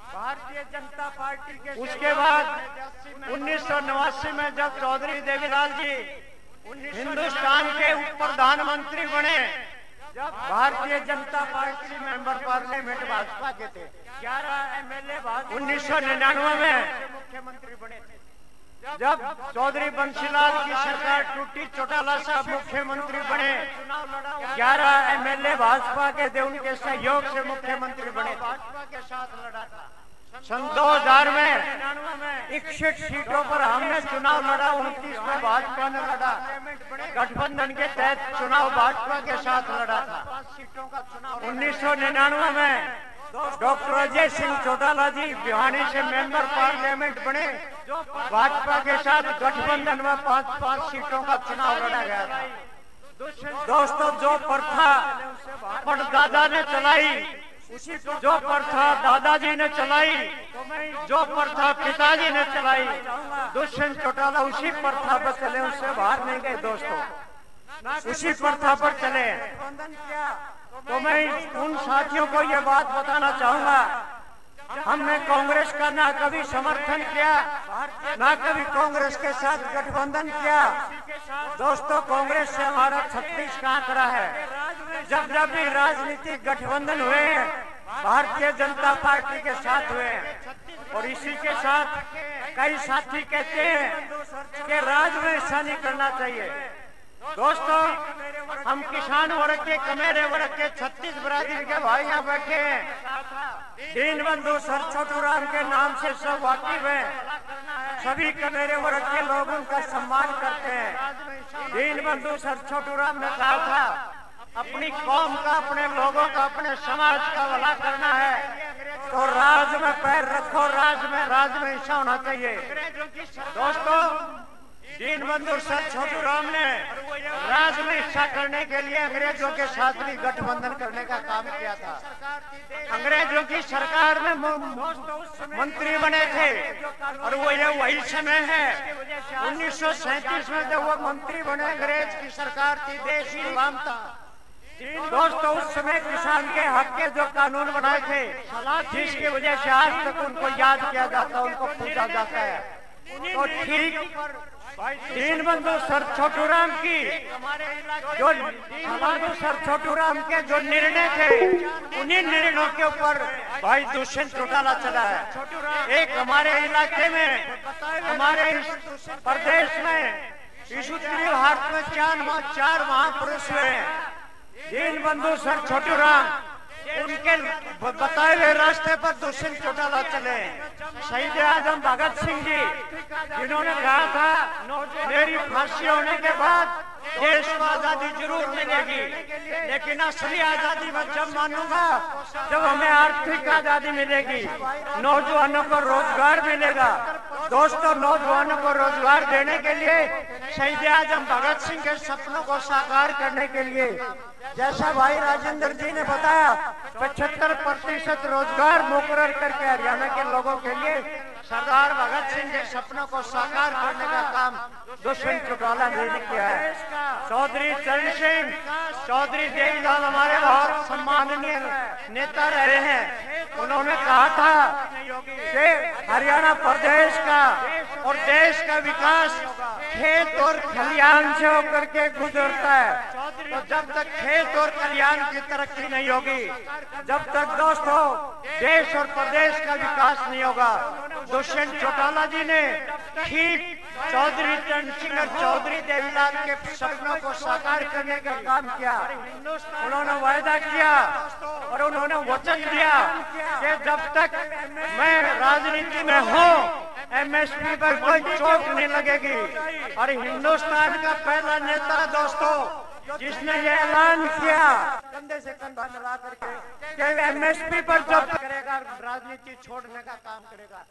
भारतीय जनता पार्टी के। उसके बाद 1989 में जब चौधरी देवीलाल जी हिंदुस्तान के उप प्रधानमंत्री बने, जब Bharatiya Janata party member parliament Bhajpa के थे, 11 एमएलए 1999 में मुख्यमंत्री बने थे। जब चौधरी बंसीलाल की सरकार टूटी, चौटाला साहब मुख्यमंत्री बने, 11 एमएलए भाजपा के थे, उनके सहयोग से मुख्यमंत्री बने, भाजपा के साथ लड़ा था। सन 2000 में 61 सीटों पर हमने चुनाव लड़ा, 29 में भाजपा ने लड़ा। गठबंधन के तहत चुनाव भाजपा के साथ लड़ा था। 1999 में डॉक्टर अजय सिंह चौटाला जी भिवानी से मेंबर पार्लियामेंट बने, भाजपा के साथ गठबंधन में 5-5 सीटों का चुनाव लड़ा गया था। दोस्तों, जो प्रथा परदादा ने चलाई, जो प्रथा दादाजी ने चलाई, जो प्रथा पिताजी ने चलाई, दुष्यंत चौटाला उसी प्रथा पर चले, उससे बाहर नहीं गए दोस्तों, उसी प्रथा पर चले। तो मैं उन साथियों को ये बात बताना चाहूंगा, हमने कांग्रेस का ना कभी समर्थन किया, ना कभी कांग्रेस के साथ गठबंधन किया। दोस्तों, कांग्रेस से हमारा 36 का आंकड़ा है। जब जब भी राजनीतिक गठबंधन हुए, भारतीय जनता पार्टी के साथ हुए, और इसी के साथ कई साथी कहते हैं कि राज में ऐसा नहीं करना चाहिए। दोस्तों, हम किसान वर्ग के, कमेरे वर्ग के 36 बरादरी के भाई यहाँ बैठे हैं। दीनबंधु सर छोटू राम के नाम से सब वाकिफ हैं, सभी कमेरे वर्ग के लोग उनका सम्मान करते हैं। दीनबंधु सर छोटू राम ने कहा था, अपनी कौम का, अपने लोगों का, अपने समाज का भला करना है तो राज में पैर रखो, राज में हिस्सा होना चाहिए। दोस्तों, दीनबंधु सर छोटू राम ने राज में हिस्सा करने के लिए अंग्रेजों के साथ भी गठबंधन करने का काम किया था। अंग्रेजों की सरकार में मंत्री बने थे, और वो ये वही समय है 1937 में जब वो मंत्री बने, अंग्रेज की सरकार थी, देश गुलाम था। दोस्तों, उस समय किसान के हक के जो कानून बनाए थे, जिसकी वजह से आज तक उनको याद किया जाता, उनको पूछा जाता है। तो ठीक दीनबंधु सर छोटू राम की जो सर छोटू राम के जो निर्णय थे, उन्हीं निर्णयों के ऊपर भाई दुष्यंत चौटाला चला है। एक हमारे इलाके में, हमारे प्रदेश में इस उत्तरी भारत में 4 महापुरुष हुए। दीनबंधु सर छोटू राम, उनके बताए हुए रास्ते पर दुष्यंत चौटाला चले। शहीद आजम भगत सिंह जी, जिन्होंने कहा था मेरी फांसी होने के बाद देश को आजादी जरूर मिलेगी, लेकिन असली आजादी मैं जब मानूंगा जब हमें आर्थिक आजादी मिलेगी, नौजवानों को रोजगार मिलेगा। दोस्तों, नौजवानों को रोजगार देने के लिए, शहीद आजम भगत सिंह के सपनों को साकार करने के लिए, जैसा भाई राजेंद्र जी ने बताया, 75% रोजगार मुकर्रर करके हरियाणा के लोगों के लिए सरदार भगत सिंह के सपनों को साकार करने का काम दुष्यंत चौटाला ने किया है। चौधरी चरण सिंह, चौधरी देवीलाल हमारे बहुत सम्माननीय नेता रहे हैं। उन्होंने कहा था कि हरियाणा प्रदेश का और देश का विकास खेत और खलिहान से होकर के गुजरता है। तो जब तक खेत और खलिहान की तरक्की नहीं होगी, जब तक दोस्तों देश और प्रदेश का विकास नहीं होगा। दुष्यंत चौटाला जी ने ठीक चौधरी चरण सिंह और चौधरी देवीलाल के सपनों को साकार करने का काम किया। उन्होंने वायदा किया और उन्होंने वचन दिया कि जब तक मैं राजनीति में हूँ, एमएसपी पर कोई चोट नहीं लगेगी। और हिंदुस्तान का पहला नेता दोस्तों जिसने ये ऐलान किया कंधे से कंधा मिला करके कि एमएसपी पर जब करेगा राजनीति छोड़ने का काम करेगा,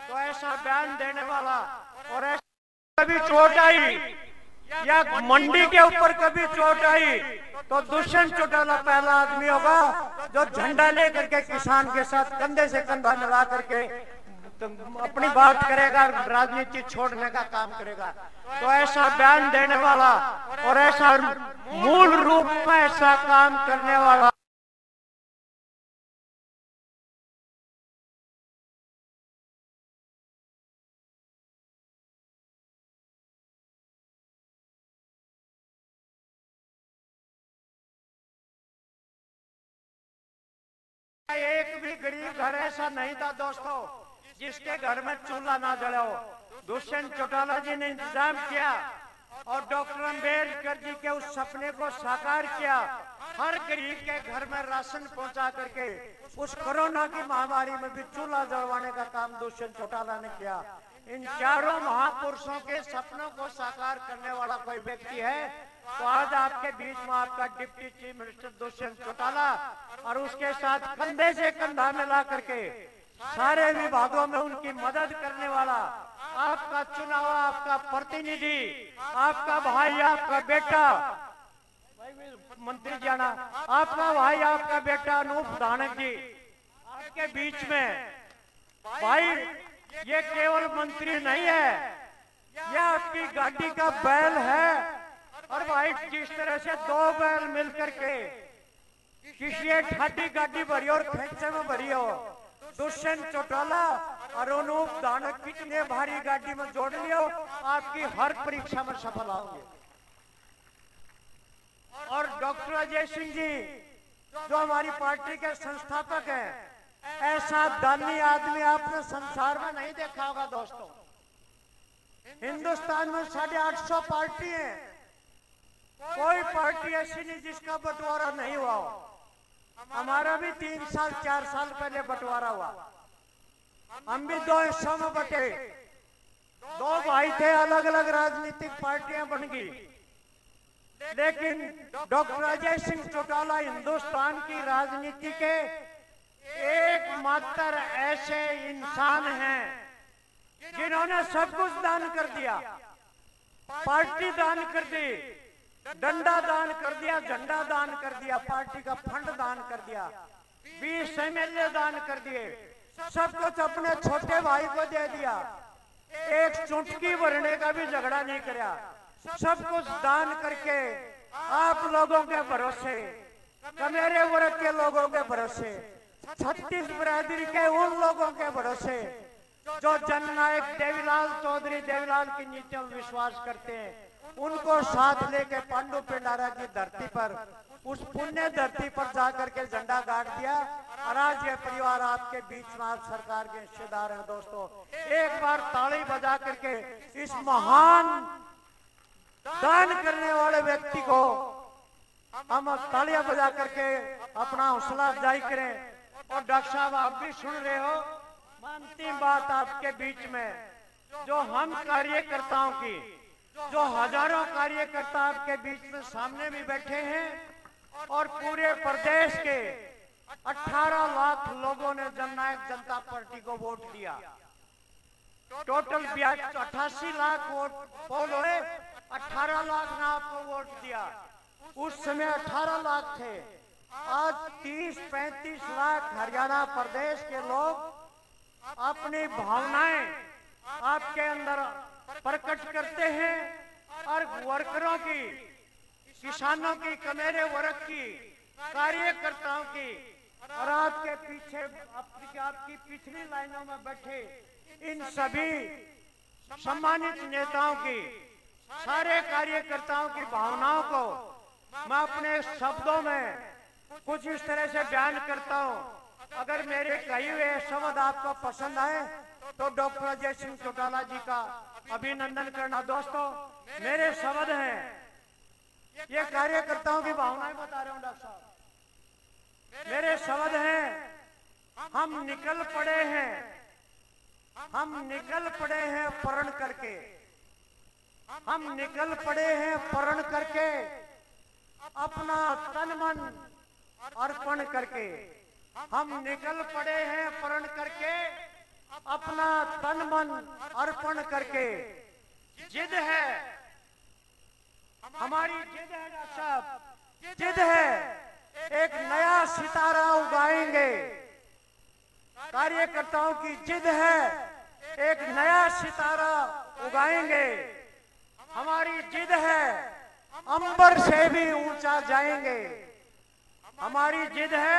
तो ऐसा बयान देने वाला और ऐसा कभी चोट आई या मंडी के ऊपर कभी चोट आई तो दुष्यंत चौटाला पहला आदमी होगा जो झंडा लेकर के किसान के साथ कंधे से कंधा मिला करके अपनी बात करेगा, राजनीति छोड़ने का काम करेगा। तो ऐसा बयान देने वाला और ऐसा मूल रूप में ऐसा काम करने वाला एक भी गरीब घर ऐसा नहीं था दोस्तों जिसके घर में चूल्हा ना जला हो। दुष्यंत चौटाला जी ने इंतजाम किया और डॉक्टर अम्बेडकर जी के उस सपने को साकार किया। हर गरीब के घर में राशन पहुंचा करके उस कोरोना की महामारी में भी चूल्हा जलवाने का काम दुष्यंत चौटाला ने किया। इन चारों महापुरुषों के सपनों को साकार करने वाला कोई व्यक्ति है तो आज आपके बीच में आपका deputy chief minister Dushyant Chautala और उसके साथ कंधे से कंधा मिला करके सारे विभागों में उनकी मदद करने वाला आपका चुनाव, आपका प्रतिनिधि, आपका भाई, आपका बेटा मंत्री जाना, आपका भाई, आपका बेटा अनूप धानक जी आपके बीच में। भाई ये केवल मंत्री नहीं है, यह आपकी गाड़ी का बैल है। और भाई जिस तरह से दो बैल मिलकर के किसी ठाडी गाड़ी भरी और खेचे में भरी हो, दुष्यंत चौटाला और अनूप धानक कितने भारी गाड़ी में जोड़ लियो, आपकी हर परीक्षा में सफल होंगे। और डॉक्टर अजय सिंह जी जो हमारी पार्टी के संस्थापक हैं, ऐसा दानी आदमी आपने संसार में नहीं देखा होगा दोस्तों। हिंदुस्तान में 850 पार्टी है, कोई पार्टी ऐसी नहीं जिसका बंटवारा नहीं हुआ हो। हमारा भी 3 साल 4 साल पहले बंटवारा हुआ, हम भी 2 हिस्सों में बटे। 2 भाई थे, अलग अलग राजनीतिक पार्टियां बन गई, लेकिन डॉक्टर अजय सिंह चौटाला हिंदुस्तान की राजनीति के एकमात्र ऐसे इंसान हैं जिन्होंने सब कुछ दान कर दिया। पार्टी दान कर दी, डंडा दान कर दिया, झंडा दान कर दिया, पार्टी का फंड दान कर दिया, 20 MLA दान कर दिए, सब कुछ अपने छोटे भाई को दे दिया, एक चुटकी भरने का भी झगड़ा नहीं किया। सब कुछ दान करके आप लोगों के भरोसे, कमेरे वर्ग के लोगों के भरोसे, 36 बिरादरी के उन लोगों के भरोसे जो जननायक देवीलाल चौधरी देवीलाल की नीतियों में विश्वास करते हैं, उनको साथ लेके पांडु पिंडारा की धरती पर, उस पुण्य धरती पर जाकर के झंडा गाड़ दिया। और आज ये परिवार आपके बीच में आप सरकार के हिस्सेदार हैं दोस्तों। एक बार ताली बजा करके इस महान दान करने वाले व्यक्ति को हम तालियां बजा करके अपना हौसला अफजाई करें। और डॉक्टर साहब आप भी सुन रहे हो, अंतिम बात आपके बीच में, जो हम कार्यकर्ताओं की, जो हजारों कार्यकर्ता आपके बीच में सामने भी बैठे हैं और पूरे प्रदेश के 18 लाख लोगों ने जननायक जनता पार्टी को वोट दिया। टोटल 88 लाख वोट पोल हुए, 18 लाख ने आपको वोट दिया। उस समय 18 लाख थे, आज 30-35 लाख हरियाणा प्रदेश के लोग अपनी भावनाएं आपके अंदर प्रकट करते हैं और वर्करों की, किसानों की, कमेरे वर्ग की, कार्यकर्ताओं की और आपके पीछे आपकी पिछली लाइनों में बैठे इन सभी सम्मानित नेताओं की, सारे कार्यकर्ताओं की भावनाओं को मैं अपने शब्दों में कुछ इस तरह से बयान करता हूं। अगर मेरे कहे हुए शब्द आपको पसंद आए तो डॉक्टर अजय सिंह चौटाला जी का अभिनंदन करना। दोस्तों मेरे शब्द हैं, ये कार्यकर्ताओं की भावनाएं बता रहा हूं डॉक्टर साहब। मेरे शब्द हैं, हम निकल पड़े हैं, हम निकल पड़े हैं प्रण करके, हम निकल पड़े हैं प्रण करके, अपना तन मन अर्पण करके, हम निकल पड़े हैं प्रण करके, अपना तन मन अर्पण करके। जिद है हमारी, जिद है डॉक्टर साहब, जिद है, एक नया सितारा उगाएंगे, कार्यकर्ताओं की जिद है, एक नया सितारा उगाएंगे। हमारी जिद है, अंबर से भी ऊंचा जाएंगे। हमारी जिद है,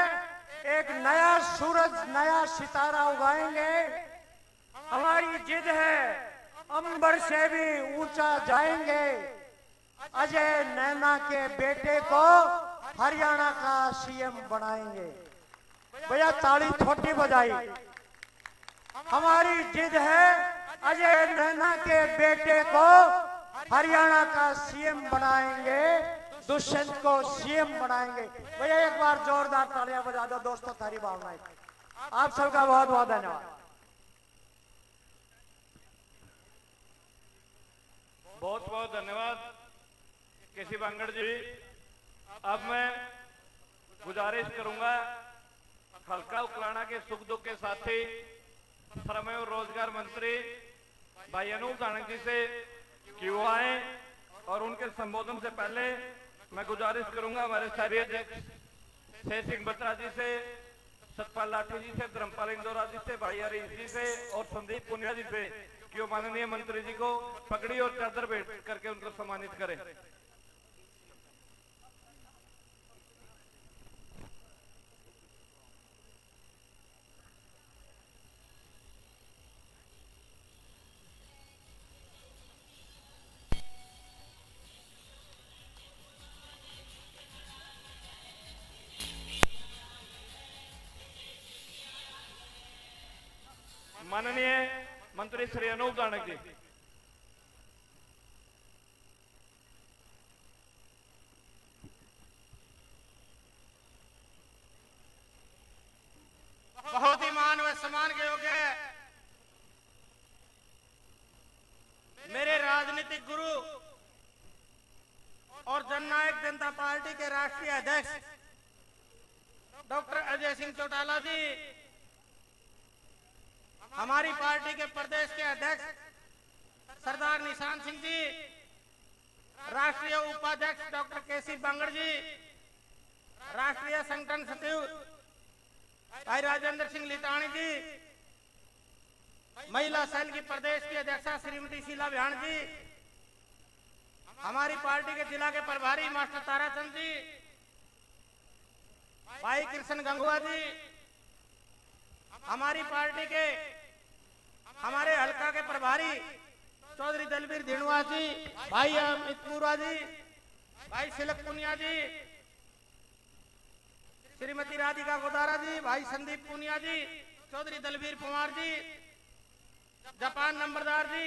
एक नया सूरज, नया सितारा उगाएंगे। हमारी जिद है, अंबर से भी ऊंचा जाएंगे। अजय नैना के बेटे को हरियाणा का सीएम बनाएंगे। भैया ताली छोटी बजाई। हमारी जिद है, अजय नैना के बेटे को हरियाणा का सीएम बनाएंगे, दुष्यंत को सीएम बनाएंगे। भैया एक बार जोरदार तालियां बजा दो दोस्तों, थारी भावनाएं। आप सबका बहुत बहुत धन्यवाद। बहुत बहुत धन्यवाद केसी बांगड़ जी। अब मैं गुजारिश करूंगा हल्का उकलाना के सुख दुख के साथी श्रम एवं रोजगार मंत्री भाई अनूप धानक जी से कि वो आए और उनके संबोधन से पहले मैं गुजारिश करूंगा हमारे शहरी अध्यक्ष शेर सिंह बत्रा जी से, सतपाल लाठी जी से, धर्मपाल इंदौरा जी से, भाई हरीश जी से और संदीप पुनिया जी से कि वो माननीय मंत्री जी को पगड़ी और चादर भेंट करके उनको सम्मानित करें। माननीय मंत्री श्री अनूप धानक जी। बहुत ही मान व सम्मान के योग्य है मेरे राजनीतिक गुरु और जननायक जनता पार्टी के राष्ट्रीय अध्यक्ष डॉक्टर अजय सिंह चौटाला जी, हमारी पार्टी के प्रदेश के अध्यक्ष सरदार निशान सिंह जी, राष्ट्रीय उपाध्यक्ष डॉक्टर केसी बांगड़ जी, राष्ट्रीय संगठन सचिव भाई राजेंद्र सिंह लिटाणी जी, महिला सेल की प्रदेश की अध्यक्षा श्रीमती शीला बिहान जी, हमारी पार्टी के जिला के प्रभारी मास्टर ताराचंद जी, भाई कृष्ण गंगुआ जी, हमारी पार्टी के हमारे हल्का के प्रभारी चौधरी दलबीर धिंडवा जी, भाई अमित मुरा जी, भाई सिलक पुनिया जी, श्रीमती राधिका गोदारा जी, भाई संदीप पुनिया जी, चौधरी दलबीर कुमार जी, जापान नंबरदार जी,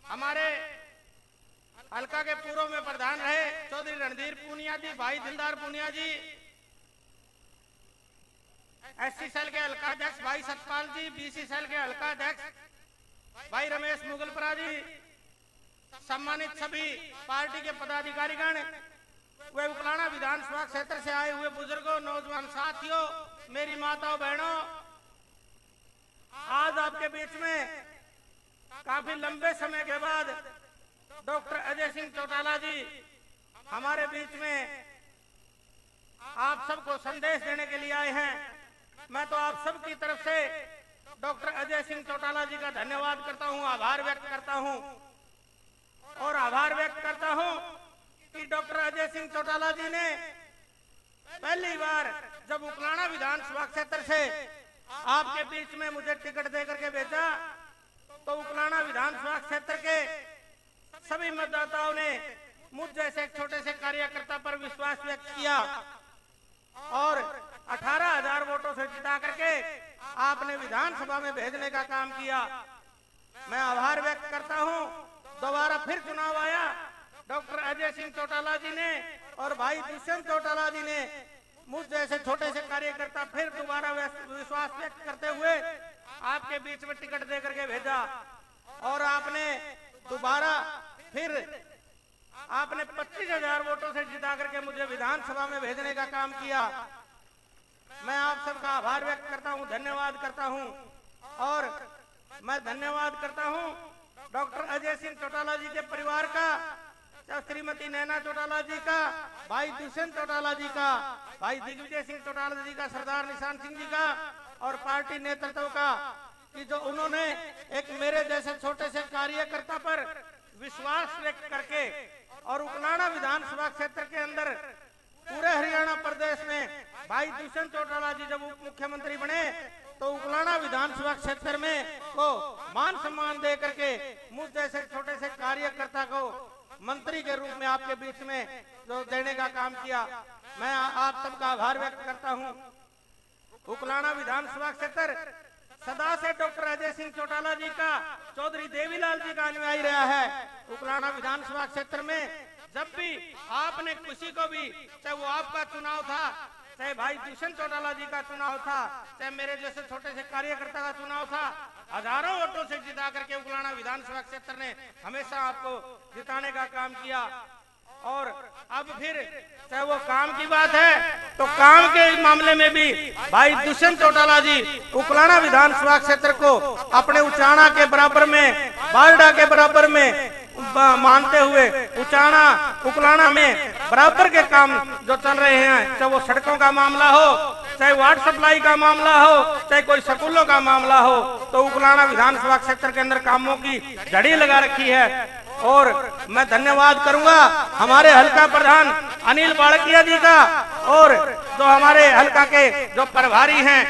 हमारे हल्का के पूर्व में प्रधान रहे चौधरी रणधीर पुनिया जी, भाई दिलदार पुनिया जी, एससी सेल के हल्का अध्यक्ष भाई सतपाल जी, बीसी सेल के हल्का अध्यक्ष भाई रमेश मुगलपुरा जी, सम्मानित सभी पार्टी के पदाधिकारीगण, वे उकलाना विधानसभा क्षेत्र से आए हुए बुजुर्गों, नौजवान साथियों, मेरी माताओं बहनों, आज आपके बीच में काफी लंबे समय के बाद डॉक्टर अजय सिंह चौटाला जी हमारे बीच में आप सबको संदेश देने के लिए आए हैं। मैं तो आप सबकी तरफ से डॉक्टर अजय सिंह चौटाला जी का धन्यवाद करता हूं, आभार व्यक्त करता हूं और आभार व्यक्त करता हूं कि डॉक्टर अजय सिंह चौटाला जी ने पहली बार जब उकलाना विधानसभा क्षेत्र से आपके बीच में मुझे टिकट देकर के भेजा तो उकलाना विधानसभा क्षेत्र के सभी मतदाताओं ने मुझ जैसे एक छोटे से कार्यकर्ता पर विश्वास व्यक्त किया और 18,000 वोटों से जिता करके आपने विधानसभा में भेजने का काम किया। मैं आभार व्यक्त करता हूं। दोबारा फिर चुनाव आया, डॉक्टर अजय सिंह चौटाला जी ने और भाई दुष्यंत चौटाला जी ने मुझ जैसे छोटे से कार्यकर्ता फिर दोबारा विश्वास व्यक्त करते हुए आपके बीच में टिकट दे करके भेजा और आपने दोबारा फिर आपने 25,000 वोटों से जिता करके मुझे विधानसभा में भेजने का काम किया। मैं आप सबका आभार व्यक्त करता हूं, धन्यवाद करता हूं और मैं धन्यवाद करता हूं डॉक्टर अजय सिंह चौटाला जी के परिवार का, श्रीमती नैना चौटाला जी का, भाई दुष्यंत चौटाला जी का, भाई दिग्विजय सिंह चौटाला जी का, सरदार निशान सिंह जी का और पार्टी नेतृत्व का कि जो उन्होंने एक मेरे जैसे छोटे से कार्यकर्ता पर विश्वास व्यक्त करके और उकलाना विधानसभा क्षेत्र के अंदर पूरे हरियाणा प्रदेश में भाई दुष्यंत चौटाला जी जब उप मुख्यमंत्री बने तो उकलाना विधानसभा क्षेत्र में को मान सम्मान दे करके मुझ जैसे छोटे से कार्यकर्ता को मंत्री के रूप में आपके बीच में जो देने का काम किया, मैं आप सबका आभार व्यक्त करता हूं। उकलाना विधानसभा क्षेत्र सदा से डॉक्टर अजय सिंह चौटाला जी का, चौधरी देवीलाल जी का अनुयायी रहा है। उकलाना विधानसभा क्षेत्र में जब भी आपने किसी को भी, चाहे वो आपका चुनाव था, चाहे भाई दुष्यंत चौटाला जी का चुनाव था, चाहे मेरे जैसे छोटे से कार्यकर्ता का चुनाव था, हजारों वोटों से जिता करके उकलाना विधानसभा क्षेत्र ने हमेशा आपको जिताने का काम किया। और अब फिर चाहे वो काम की बात है तो काम के मामले में भी भाई दुष्यंत चौटाला जी उकलाना विधानसभा क्षेत्र को अपने उचाना के बराबर में, बारडा के बराबर में मानते हुए उचाना उकलाना में बराबर के काम जो चल रहे हैं, चाहे वो सड़कों का मामला हो, चाहे वाटर सप्लाई का मामला हो, चाहे कोई स्कूलों का मामला हो, तो उकलाना विधानसभा क्षेत्र के अंदर कामों की झड़ी लगा रखी है। और मैं धन्यवाद करूंगा हमारे हल्का प्रधान अनिल बाड़किया जी का, और जो हमारे हल्का के जो प्रभारी हैं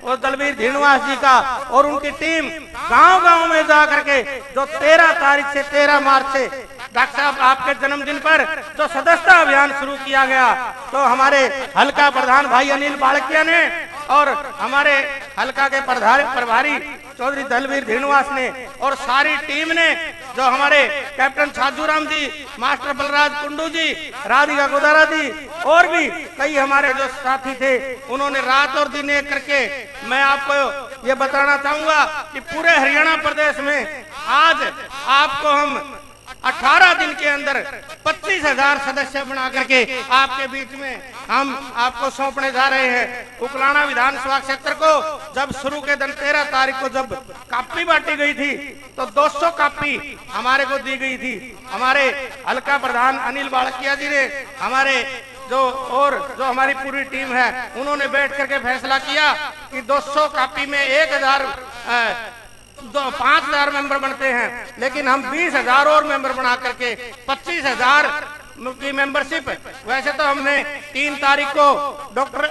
वो दलवीर धीणवास जी का, और उनकी टीम गांव-गांव में जा करके जो 13 तारीख से 13 मार्च से डॉक्टर साहब आपके जन्मदिन पर जो सदस्यता अभियान शुरू किया गया, तो हमारे हल्का प्रधान भाई अनिल बाड़किया ने और हमारे हल्का के प्रभारी चौधरी दलवीर धीणवास ने और सारी टीम ने, जो हमारे कैप्टन छाजूराम जी, मास्टर बलराज कुंडू जी, राधिका गोदारा जी और भी कई हमारे जो साथी थे, उन्होंने रात और दिन एक करके, मैं आपको ये बताना चाहूंगा कि पूरे हरियाणा प्रदेश में आज आपको हम 18 दिन के अंदर 25,000 सदस्य बना करके आपके बीच में हम आपको सौंपने जा रहे हैं। उकलाना विधानसभा क्षेत्र को जब शुरू के दिन 13 तारीख को जब कापी बांटी गई थी तो 200 कापी हमारे को दी गई थी। हमारे हल्का प्रधान अनिल बाड़किया जी ने, हमारे जो हमारी पूरी टीम है, उन्होंने बैठ करके फैसला किया कि 200 कापी में 5,000 मेंबर बनते हैं, लेकिन हम 20,000 और मेंबर बना करके 25,000 की मेंबरशिप, वैसे तो हमने 3 तारीख को डॉक्टर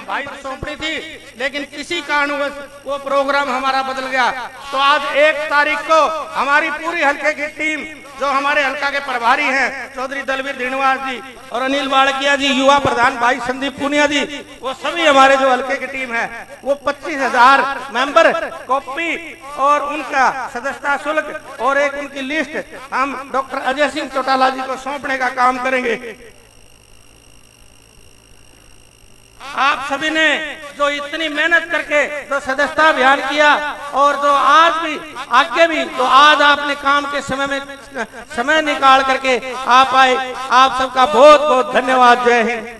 भाई सौंपी थी, लेकिन किसी कारणवश वो प्रोग्राम हमारा बदल गया, तो आज 1 तारीख को हमारी पूरी हल्के की टीम, जो हमारे हल्का के प्रभारी हैं चौधरी दलवीर धीणवास जी और अनिल बाड़किया जी, युवा प्रधान भाई संदीप पुनिया जी, वो सभी हमारे जो हल्के की टीम है, वो 25,000 मेंबर कॉपी और उनका सदस्यता शुल्क और एक उनकी लिस्ट हम डॉक्टर अजय सिंह चौटाला जी को सौंपने का काम करेंगे। आप सभी ने जो इतनी मेहनत करके जो सदस्यता अभियान किया, और जो आज भी आगे भी तो आज आपने काम के समय में समय निकाल करके आप आए, आप सबका बहुत बहुत धन्यवाद। जय हिंद।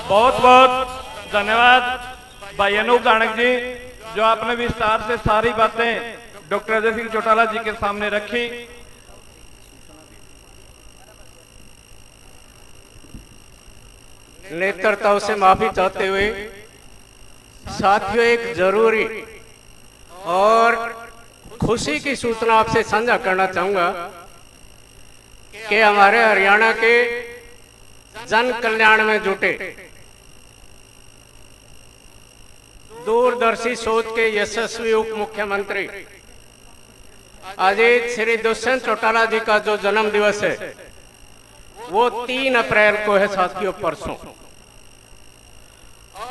बहुत बहुत धन्यवाद भाई अनूप धानक जी, जो आपने विस्तार से सारी बातें डॉक्टर अजय सिंह चौटाला जी के सामने रखी। नेतृत्व से माफी चाहते हुए साथियों, एक जरूरी और खुशी की सूचना आपसे साझा करना चाहूंगा कि हमारे हरियाणा के जन कल्याण में जुटे दूरदर्शी सोच के यशस्वी उप मुख्यमंत्री अजीत श्री दुष्यंत चौटाला जी का जो जन्म दिवस है वो 3 अप्रैल को है साथियों, परसों।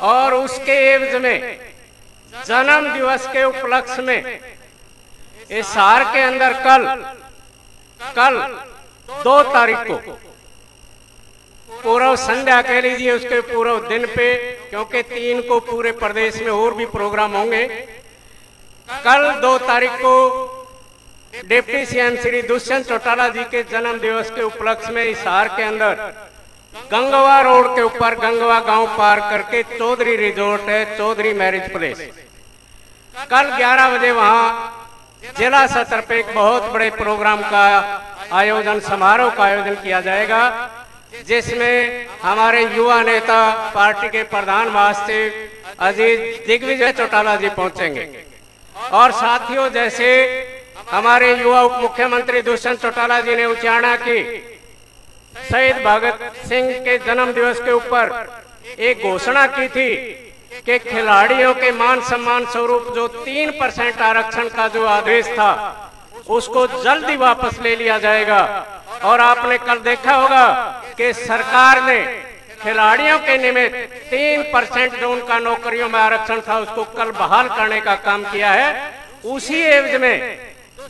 और उसके एवज में जन्म दिवस के उपलक्ष्य में इस शहर के अंदर कल 2 तारीख को पूर्व संध्या कह लीजिए, उसके पूर्व दिन पे, क्योंकि 3 को पूरे प्रदेश में और भी प्रोग्राम होंगे। कल 2 तारीख को डिप्टी सीएम श्री दुष्यंत चौटाला जी के जन्म दिवस के उपलक्ष्य में इस शहर के अंदर गंगवा रोड के ऊपर गंगवा गांव पार करके चौधरी रिजोर्ट है, चौधरी मैरिज प्लेस, कल 11 बजे वहां जिला स्तर पे एक बहुत बड़े प्रोग्राम का आयोजन, समारोह का आयोजन किया जाएगा, जिसमें हमारे युवा नेता पार्टी के प्रधान महासचिव अजीत दिग्विजय चौटाला जी पहुंचेंगे। और साथियों, जैसे हमारे युवा उप मुख्यमंत्री दुष्यंत चौटाला जी ने उचारणा की शहीद भगत सिंह के जन्म दिवस के ऊपर एक घोषणा की थी कि खिलाड़ियों के मान सम्मान स्वरूप जो 3% आरक्षण का जो आदेश था उसको जल्दी वापस ले लिया जाएगा। और आपने कल देखा होगा कि सरकार ने खिलाड़ियों के निमित्त 3% जो उनका नौकरियों में आरक्षण था उसको कल बहाल करने का काम किया है। उसी एवज में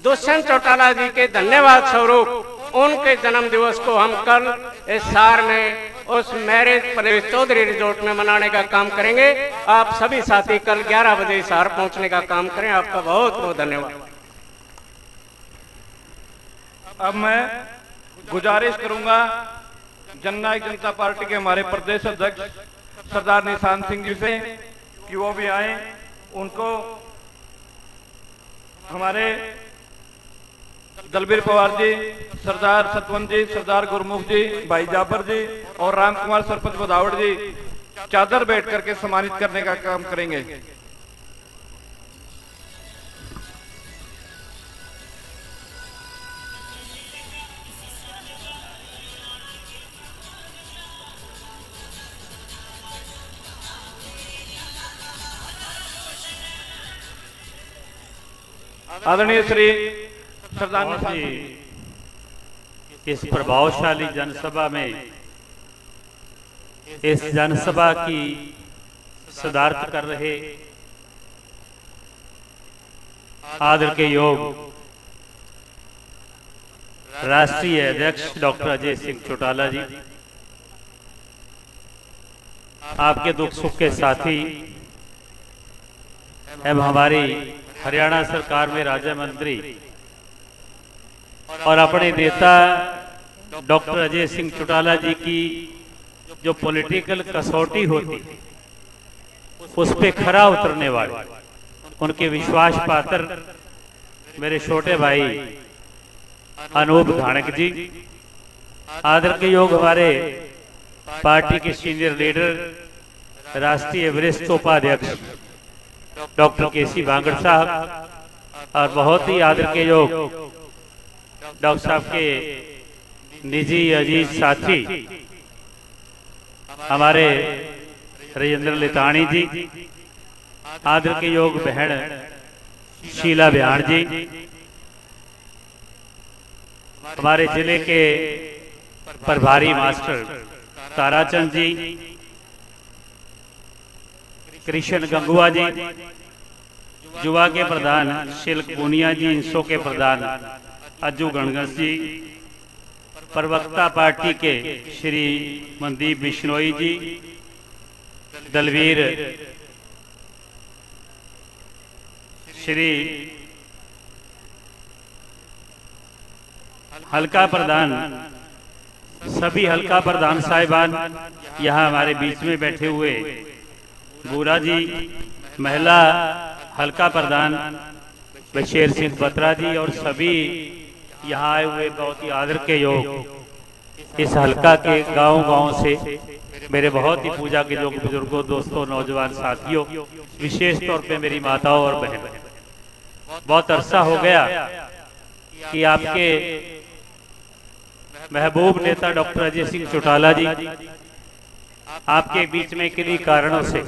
दुष्यंत चौटाला जी के धन्यवाद स्वरूप उनके जन्म दिवस को हम कल इस शहर में उस मैरिज प्लेस चौधरी रिजोर्ट में मनाने का काम करेंगे। आप सभी साथी कल 11 बजे शहर पहुंचने का काम करें। आपका बहुत बहुत धन्यवाद। अब मैं गुजारिश करूंगा जननायक जनता पार्टी के हमारे प्रदेश अध्यक्ष सरदार निशान सिंह जी से कि वो भी आए। उनको हमारे दलबीर पवार जी, सरदार सतवंत जी, सरदार गुरमुख जी, भाई जाफर जी और राम कुमार सरपंच बदावड़ जी चादर बैठ करके सम्मानित करने का काम करेंगे। आदरणीय श्री सरदार निशान इस प्रभावशाली जनसभा में इस जनसभा की सदारत कर रहे आदर के योग राष्ट्रीय अध्यक्ष डॉक्टर अजय सिंह चौटाला जी, आपके दुख सुख के साथी एवं हमारी हरियाणा सरकार में राज्य मंत्री और अपने नेता डॉक्टर अजय सिंह चौटाला जी की जो पॉलिटिकल कसौटी होती उस पे खरा उतरने वाले उनके विश्वास पात्र मेरे छोटे भाई अनूप धानक जी, आदर के योग हमारे पार्टी के सीनियर लीडर राष्ट्रीय वरिष्ठ उपाध्यक्ष डॉक्टर केसी बांगड़ साहब, और बहुत ही आदर के योग डॉक्टर साहब के निजी अजीज साथी हमारे राजेंद्र लितानी जी, आदर के योग बहन शीला बिहार जी, हमारे जिले के प्रभारी मास्टर ताराचंद जी, कृष्ण गंगुआ जी, युवा के प्रधान शिल्क पूनिया जी, इंसो के प्रधान अज्जू गणगस जी, प्रवक्ता पार्टी के श्री मनदीप बिश्नोई जी, दलवीर श्री हल्का प्रधान, सभी हल्का प्रधान साहिबान यहाँ हमारे बीच में बैठे हुए, बूरा जी, महिला हल्का प्रधान बशीर सिंह बत्रा जी और सभी यहाँ आए हुए बहुत ही आदर के योग इस हल्का के गांव-गांव से मेरे बहुत ही पूजा के लोग, बुजुर्गों, दोस्तों, नौजवान साथियों, विशेष तौर पे मेरी माताओं और बहनों, बहुत अरसा हो गया कि आपके महबूब नेता डॉक्टर अजय सिंह चौटाला जी आपके बीच में किन्हीं कारणों से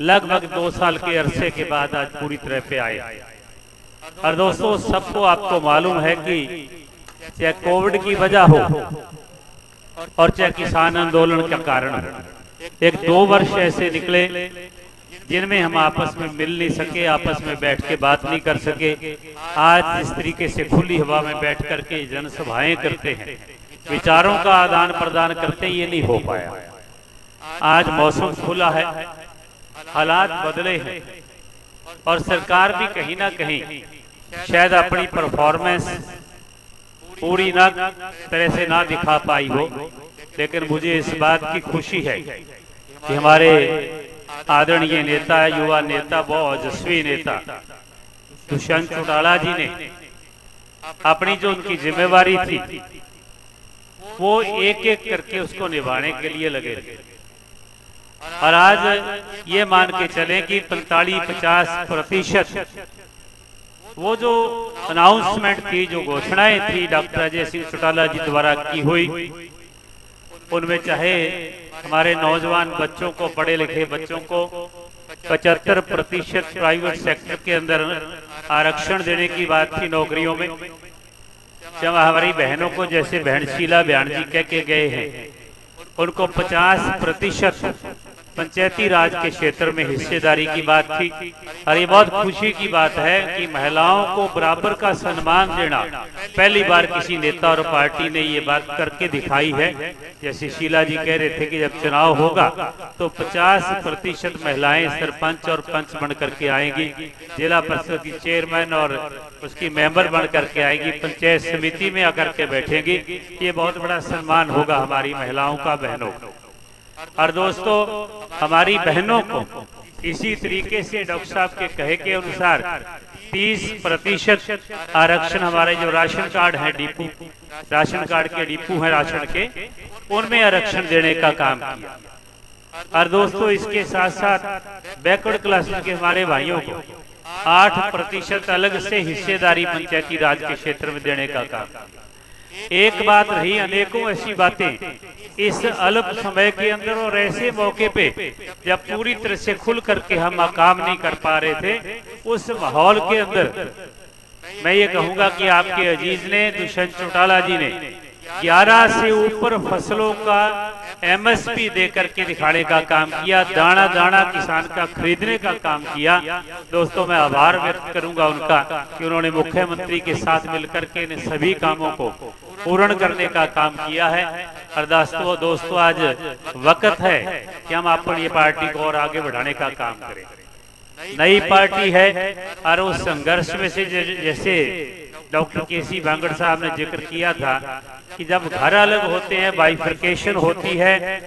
लगभग 2 साल के अरसे के बाद आज पूरी तरह पे आए। और दोस्तों, सबको आपको मालूम है कि चाहे कोविड की वजह हो और चाहे किसान आंदोलन का कारण हो, 1-2 वर्ष ऐसे निकले जिनमें हम आपस में मिल नहीं सके, आपस में बैठ के बात नहीं कर सके। आज जिस तरीके से खुली हवा में बैठ करके जनसभाएं करते हैं, विचारों का आदान प्रदान करते, ये नहीं हो पाया। आज मौसम खुला है, हालात बदले हैं और सरकार भी कहीं ना कहीं शायद अपनी परफॉर्मेंस पूरी ना तरह से ना दिखा पाई हो, लेकिन मुझे इस बात की खुशी है कि हमारे आदरणीय नेता, युवा नेता, बहुत ओजस्वी नेता दुष्यंत चौटाला जी ने अपनी जो उनकी जिम्मेवारी थी वो एक एक करके उसको निभाने के लिए लगे रहे। और आज ये मान के चलें कि 45-50% वो जो अनाउंसमेंट थी, जो घोषणाएं थी डॉक्टर अजय सिंह चौटाला जी द्वारा की हुई, उनमें चाहे हमारे नौजवान बच्चों को, पढ़े लिखे बच्चों को 75% प्राइवेट सेक्टर के अंदर आरक्षण देने की बात थी नौकरियों में, जब हमारी बहनों को, जैसे बहन शीला बयान जी कह के गए हैं, उनको 50% पंचायती राज के क्षेत्र में हिस्सेदारी की बात थी। और ये बहुत खुशी की बात है कि महिलाओं को बराबर का सम्मान देना पहली बार किसी नेता और पार्टी ने ये बात करके दिखाई है। जैसे शीला जी कह रहे थे कि जब चुनाव होगा तो 50% महिलाएं सरपंच और पंच बन करके आएंगी, जिला परिषद की चेयरमैन और उसकी मेंबर बन करके आएगी, पंचायत समिति में आकर के बैठेंगी। ये बहुत बड़ा सम्मान होगा हमारी महिलाओं का, बहनों को। और दोस्तों, हमारी बहनों को इसी तरीके से डॉक्टर साहब के कहे के अनुसार 30% आरक्षण, हमारे जो राशन कार्ड है, डिपू राशन कार्ड के डिपू हैं राशन के, उनमें आरक्षण देने का काम किया। और दोस्तों, इसके साथ साथ बैकवर्ड क्लासेस के हमारे भाइयों को 8% अलग से हिस्सेदारी पंचायती राज के क्षेत्र में देने का काम किया। एक बात रही, अनेकों ऐसी बातें इस अल्प समय के अंदर और ऐसे मौके पे जब पूरी तरह से खुल करके हम काम नहीं कर पा रहे थे, उस माहौल के अंदर मैं ये कहूंगा कि आपके अजीज ने, दुष्यंत चौटाला जी ने 11 से ऊपर फसलों का MSP दे करके दिखाने का काम किया, दाना दाना किसान का खरीदने का काम किया। दोस्तों, मैं आभार व्यक्त करूंगा उनका कि उन्होंने मुख्यमंत्री के साथ मिलकर के इन सभी कामों को पूर्ण करने का काम किया है। और दोस्तों, आज वक्त है कि हम अपनी ये पार्टी को और आगे बढ़ाने का काम करें। नई पार्टी है और उस संघर्ष में से जैसे डॉक्टर केसी बांगड़ साहब ने जिक्र किया था कि जब घर अलग होते हैं, बाइफर्केशन होती है,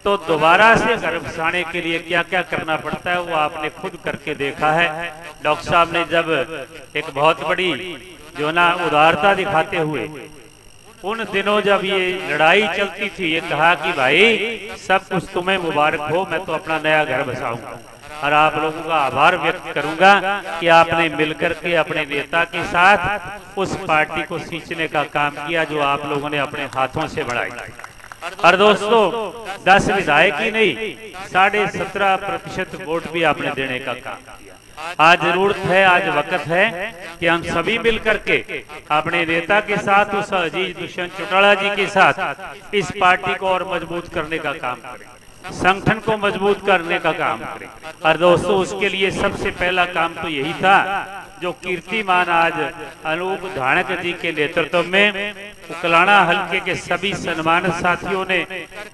तो दोबारा से घर बसाने के लिए क्या क्या करना पड़ता है वो आपने खुद करके देखा है। डॉक्टर साहब ने जब एक बहुत बड़ी जो ना उदारता दिखाते हुए उन दिनों जब ये लड़ाई चलती थी, ये कहा कि भाई सब कुछ तुम्हें मुबारक हो, मैं तो अपना नया घर बसाऊंगा। और आप लोगों का आभार व्यक्त करूंगा कि आपने मिलकर के अपने नेता के साथ उस पार्टी को सींचने का काम किया जो आप लोगों ने अपने हाथों से बढ़ाई। और दोस्तों, 10 विधायक ही नहीं, 17.5% वोट भी आपने देने का काम किया। आज जरूरत है, आज वक्त है कि हम सभी मिलकर के अपने नेता के साथ, उस अजीज दुष्यंत चौटाला जी के साथ इस पार्टी को और मजबूत करने का काम करें, संगठन को मजबूत करने का काम करें। और दोस्तों, उसके लिए सबसे पहला काम तो यही था जो कीर्तिमान आज अनूप धानक जी के नेतृत्व में उकलाना हल्के के सभी सम्मानित साथियों ने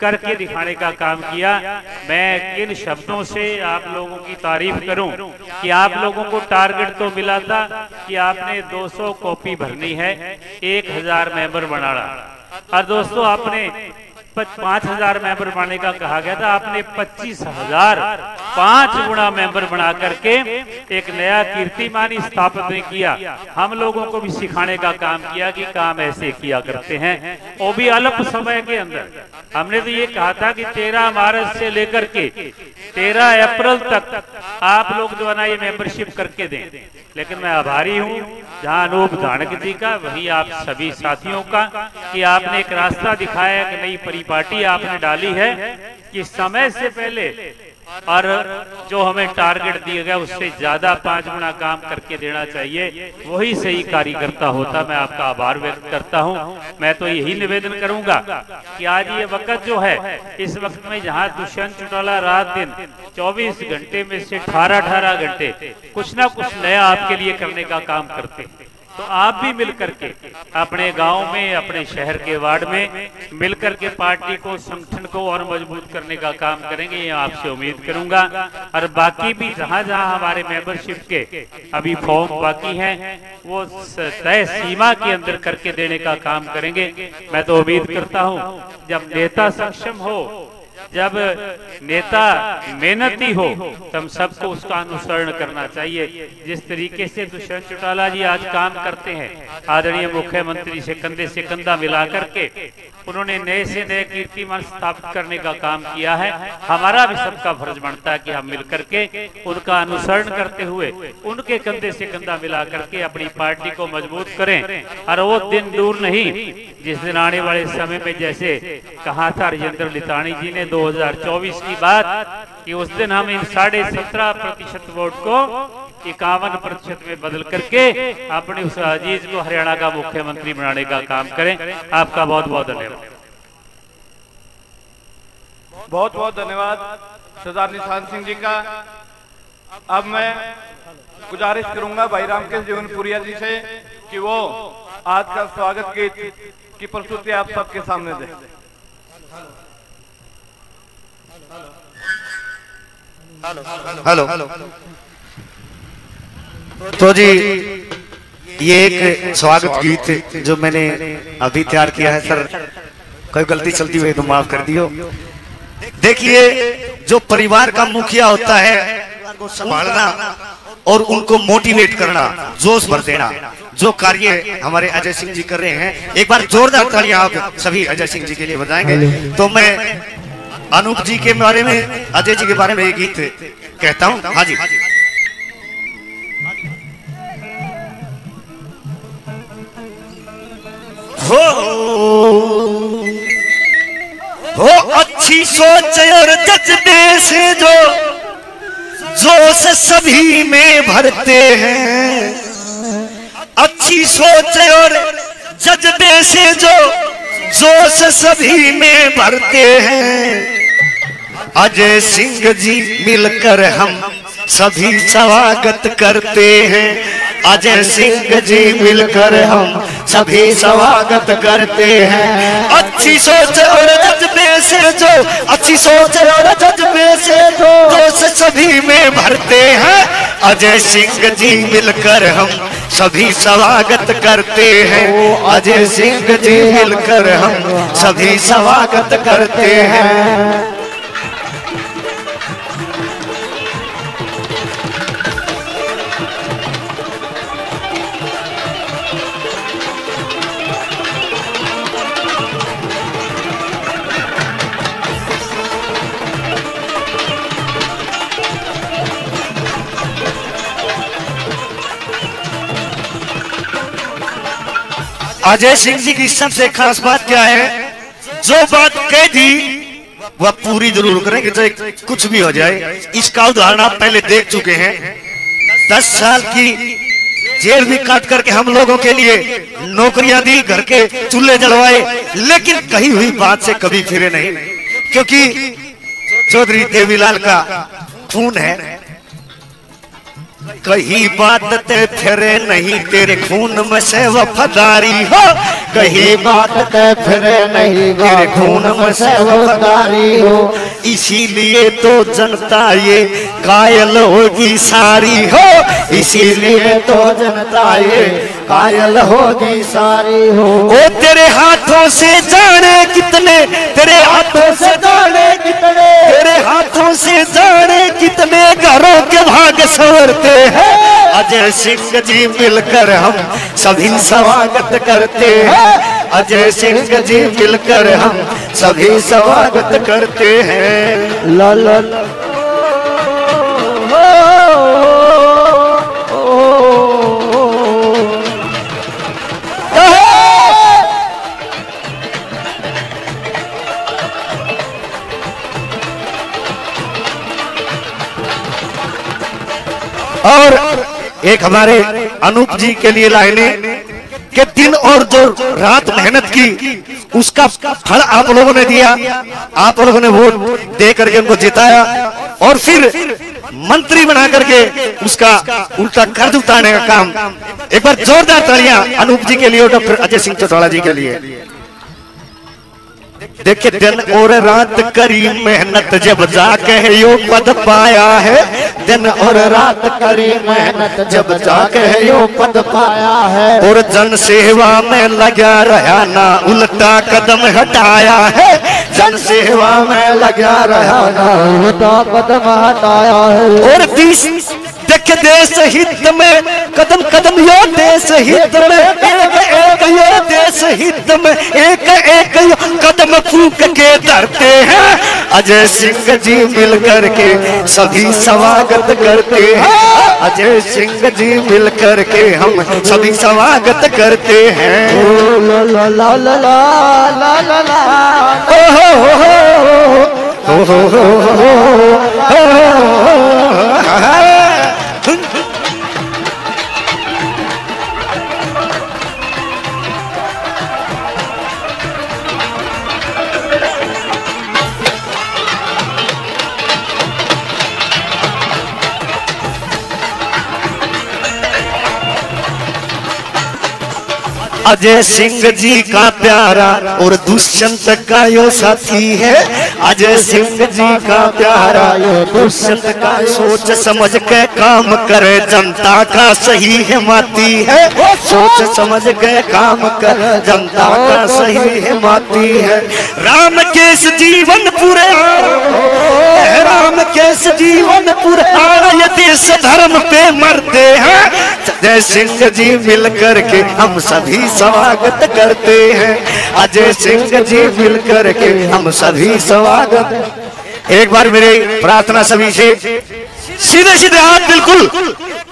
करके दिखाने का काम किया। मैं किन शब्दों से आप लोगों की तारीफ करूं कि आप लोगों को टारगेट तो मिला था कि आपने 200 कॉपी भरनी है, 1000 मेंबर बनाना। और दोस्तों, आपने 5000 मेंबर बनाने का कहा गया था, आपने 25,000 5 गुना मेंबर बना करके एक नया कीर्तिमान स्थापित नहीं किया। हम लोगों को भी सिखाने का काम किया कि काम ऐसे किया करते हैं, वो भी अल्प समय के अंदर। हमने तो ये कहा था कि 13 मार्च से लेकर के 13 अप्रैल तक आप लोग जो है ना ये मेंबरशिप करके दें। लेकिन मैं आभारी हूँ जहाँ अनूप धानक जी का, वही आप सभी साथियों का, कि आपने एक रास्ता दिखाया, एक नई परिपाटी आपने डाली है कि समय से पहले और जो हमें टारगेट दिया गया उससे ज्यादा 5 गुना काम करके देना चाहिए, वही सही कार्यकर्ता होता। मैं आपका आभार व्यक्त करता हूं। मैं तो यही निवेदन करूंगा कि आज ये वक्त जो है, इस वक्त में जहां दुष्यंत चौटाला रात दिन 24 घंटे में से 18 घंटे कुछ ना कुछ नया आपके लिए करने का काम करते हैं, तो आप भी मिलकर के अपने गांव में, अपने शहर के वार्ड में मिलकर के पार्टी को, संगठन को और मजबूत करने का काम करेंगे, ये आपसे उम्मीद करूंगा। और बाकी भी जहां जहां हमारे मेंबरशिप के अभी फॉर्म बाकी हैं, वो तय सीमा के अंदर करके देने का काम करेंगे। मैं तो उम्मीद करता हूं जब नेता सक्षम हो, जब नेता मेहनती हो, तब सबको उसका अनुसरण करना चाहिए। जिस तरीके से दुष्यंत चौटाला जी आज काम करते हैं, आदरणीय मुख्यमंत्री से कंधा मिला करके उन्होंने नए से नए कीर्तिमान स्थापित करने का काम किया है। हमारा भी सबका फर्ज बनता है कि हम मिलकर के उनका अनुसरण करते हुए उनके कंधे से कंधा मिला करके अपनी पार्टी को मजबूत करें। और वो दिन दूर नहीं जिस दिन आने वाले समय में, जैसे कहा था राजेंद्र लितानी जी ने 2024 की बात, कि उस दिन हम इन 17.5% वोट को 51% में बदल करके अपने उस अजीज को हरियाणा का मुख्यमंत्री बनाने का काम करें। आपका बहुत बहुत धन्यवाद। बहुत बहुत धन्यवाद सरदार निशान सिंह जी का। अब मैं गुजारिश करूंगा भाई रामकेश जीवनपुरिया जी से कि वो आज का स्वागत गीत की प्रस्तुति आप सबके सामने दें। हेलो। तो जी ये एक स्वागत गीत जो मैंने अभी तैयार किया है, सर कोई गलती चलती हुई तो माफ कर दियो। देखिए, जो परिवार का मुखिया होता है, को संभालना और उनको मोटिवेट करना, जोश भर देना, जो कार्य हमारे अजय सिंह जी कर रहे हैं, एक बार जोरदार तालियां आप सभी अजय सिंह जी के लिए बजाएंगे। तो मैं अनूप जी के बारे में, अजय जी के बारे में एक गीत कहता हूं। हाँ जी, हो अच्छी सोच और जज्बे से जो जोश सभी में भरते हैं, अच्छी सोच और जज्बे से जो जोश सभी में भरते हैं। अजय सिंह जी मिलकर हम सभी स्वागत करते हैं। अजय सिंह जी मिलकर हम सभी स्वागत करते हैं। अच्छी सोच और जज्बे से जो, अच्छी सोच और जज्बे से जो जोश सभी में भरते हैं। अजय सिंह जी मिलकर हम सभी स्वागत करते हैं। अजय सिंह जी मिलकर हम सभी स्वागत करते हैं। अजय सिंह जी की सबसे खास बात क्या है, जो बात कह दी वह पूरी जरूर करेंगे, चाहे कुछ भी हो जाए। इसका उदाहरण आप पहले देख चुके हैं। 10 साल की जेल भी काट करके हम लोगों के लिए नौकरियां दी, घर के चूल्हे जलवाए, लेकिन कही हुई बात से कभी फिरे नहीं, क्योंकि चौधरी देवीलाल का खून है। कही बात ते फिरे नहीं, तेरे खून में से वफादारी हो। कही बात ते फिरे नहीं, तेरे खून में से वफादारी हो। इसीलिए तो जनता ये कायल होगी सारी हो। इसीलिए तो जनता ये कायल होगी सारी हो। ओ तेरे हाथों से जाने कितने, तेरे हाथों से जाने कितने, तेरे हाथों से जाने कितने संवरते हैं। अजय सिंह जी मिलकर हम सभी स्वागत करते हैं। अजय सिंह जी मिलकर हम सभी स्वागत करते हैं। ला ला ला और एक हमारे अनूप जी के लिए लाइनें कि दिन और जो रात मेहनत की उसका फल आप लोगों ने दिया, आप लोगों ने वोट दे करके उनको जिताया और फिर मंत्री बना करके उसका उल्टा कर्ज उतारने का काम। एक बार जोरदार तालियां अनूप जी के लिए और डॉक्टर अजय सिंह चौटाला जी के लिए। देखिए दिन और रात करी मेहनत जब जाके यो पद पाया है। दिन और रात करी मेहनत जब जाके यो पद पाया है। और जन सेवा में लगा रहा ना उल्टा कदम हटाया है। जन सेवा में लगा रहा ना उल्टा कदम हटाया है। और देख देश हित में कदम कदम यो देश हित में एक एक यो देश हित में एक एक यो कदम फूक के धरते हैं। अजय सिंह जी मिलकर के सभी स्वागत करते हैं। अजय सिंह जी मिलकर के हम सभी स्वागत करते हैं। ला ला ला ला ला ला ला ओ हो अजय सिंह जी का प्यारा और दुष्यंत का यो साथी है। अजय सिंह जी का प्यारा यो दुष्यंत का सोच समझ के काम करे जनता का सही हिमाती है। सोच समझ के काम करे जनता का सही हिमाती है। राम केस जीवन पूरे राम केस जीवन पूरे ये देश धर्म पे मरते हैं। अजय सिंह जी मिलकर के हम सभी स्वागत करते हैं। अजय सिंह जी मिलकर के हम सभी स्वागत। एक बार मेरी प्रार्थना सभी से सीधे सीधे हाथ बिल्कुल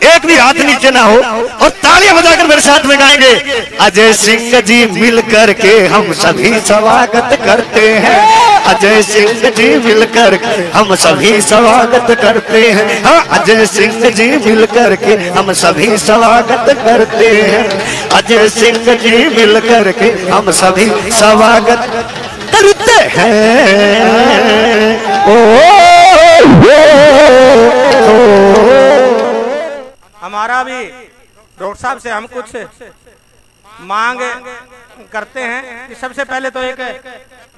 एक भी हाथ नीचे ना हो और तालियां बजाकर मेरे साथ में गाएंगे। अजय सिंह जी मिलकर के हम सभी स्वागत करते हैं। अजय सिंह जी मिलकर के हम सभी स्वागत करते हैं। हाँ अजय सिंह जी मिलकर के हम सभी स्वागत करते हैं। अजय सिंह जी मिलकर के हम सभी स्वागत करते हैं। हमारा भी डॉक्टर साहब से हम कुछ मांग करते हैं कि सबसे पहले तो एक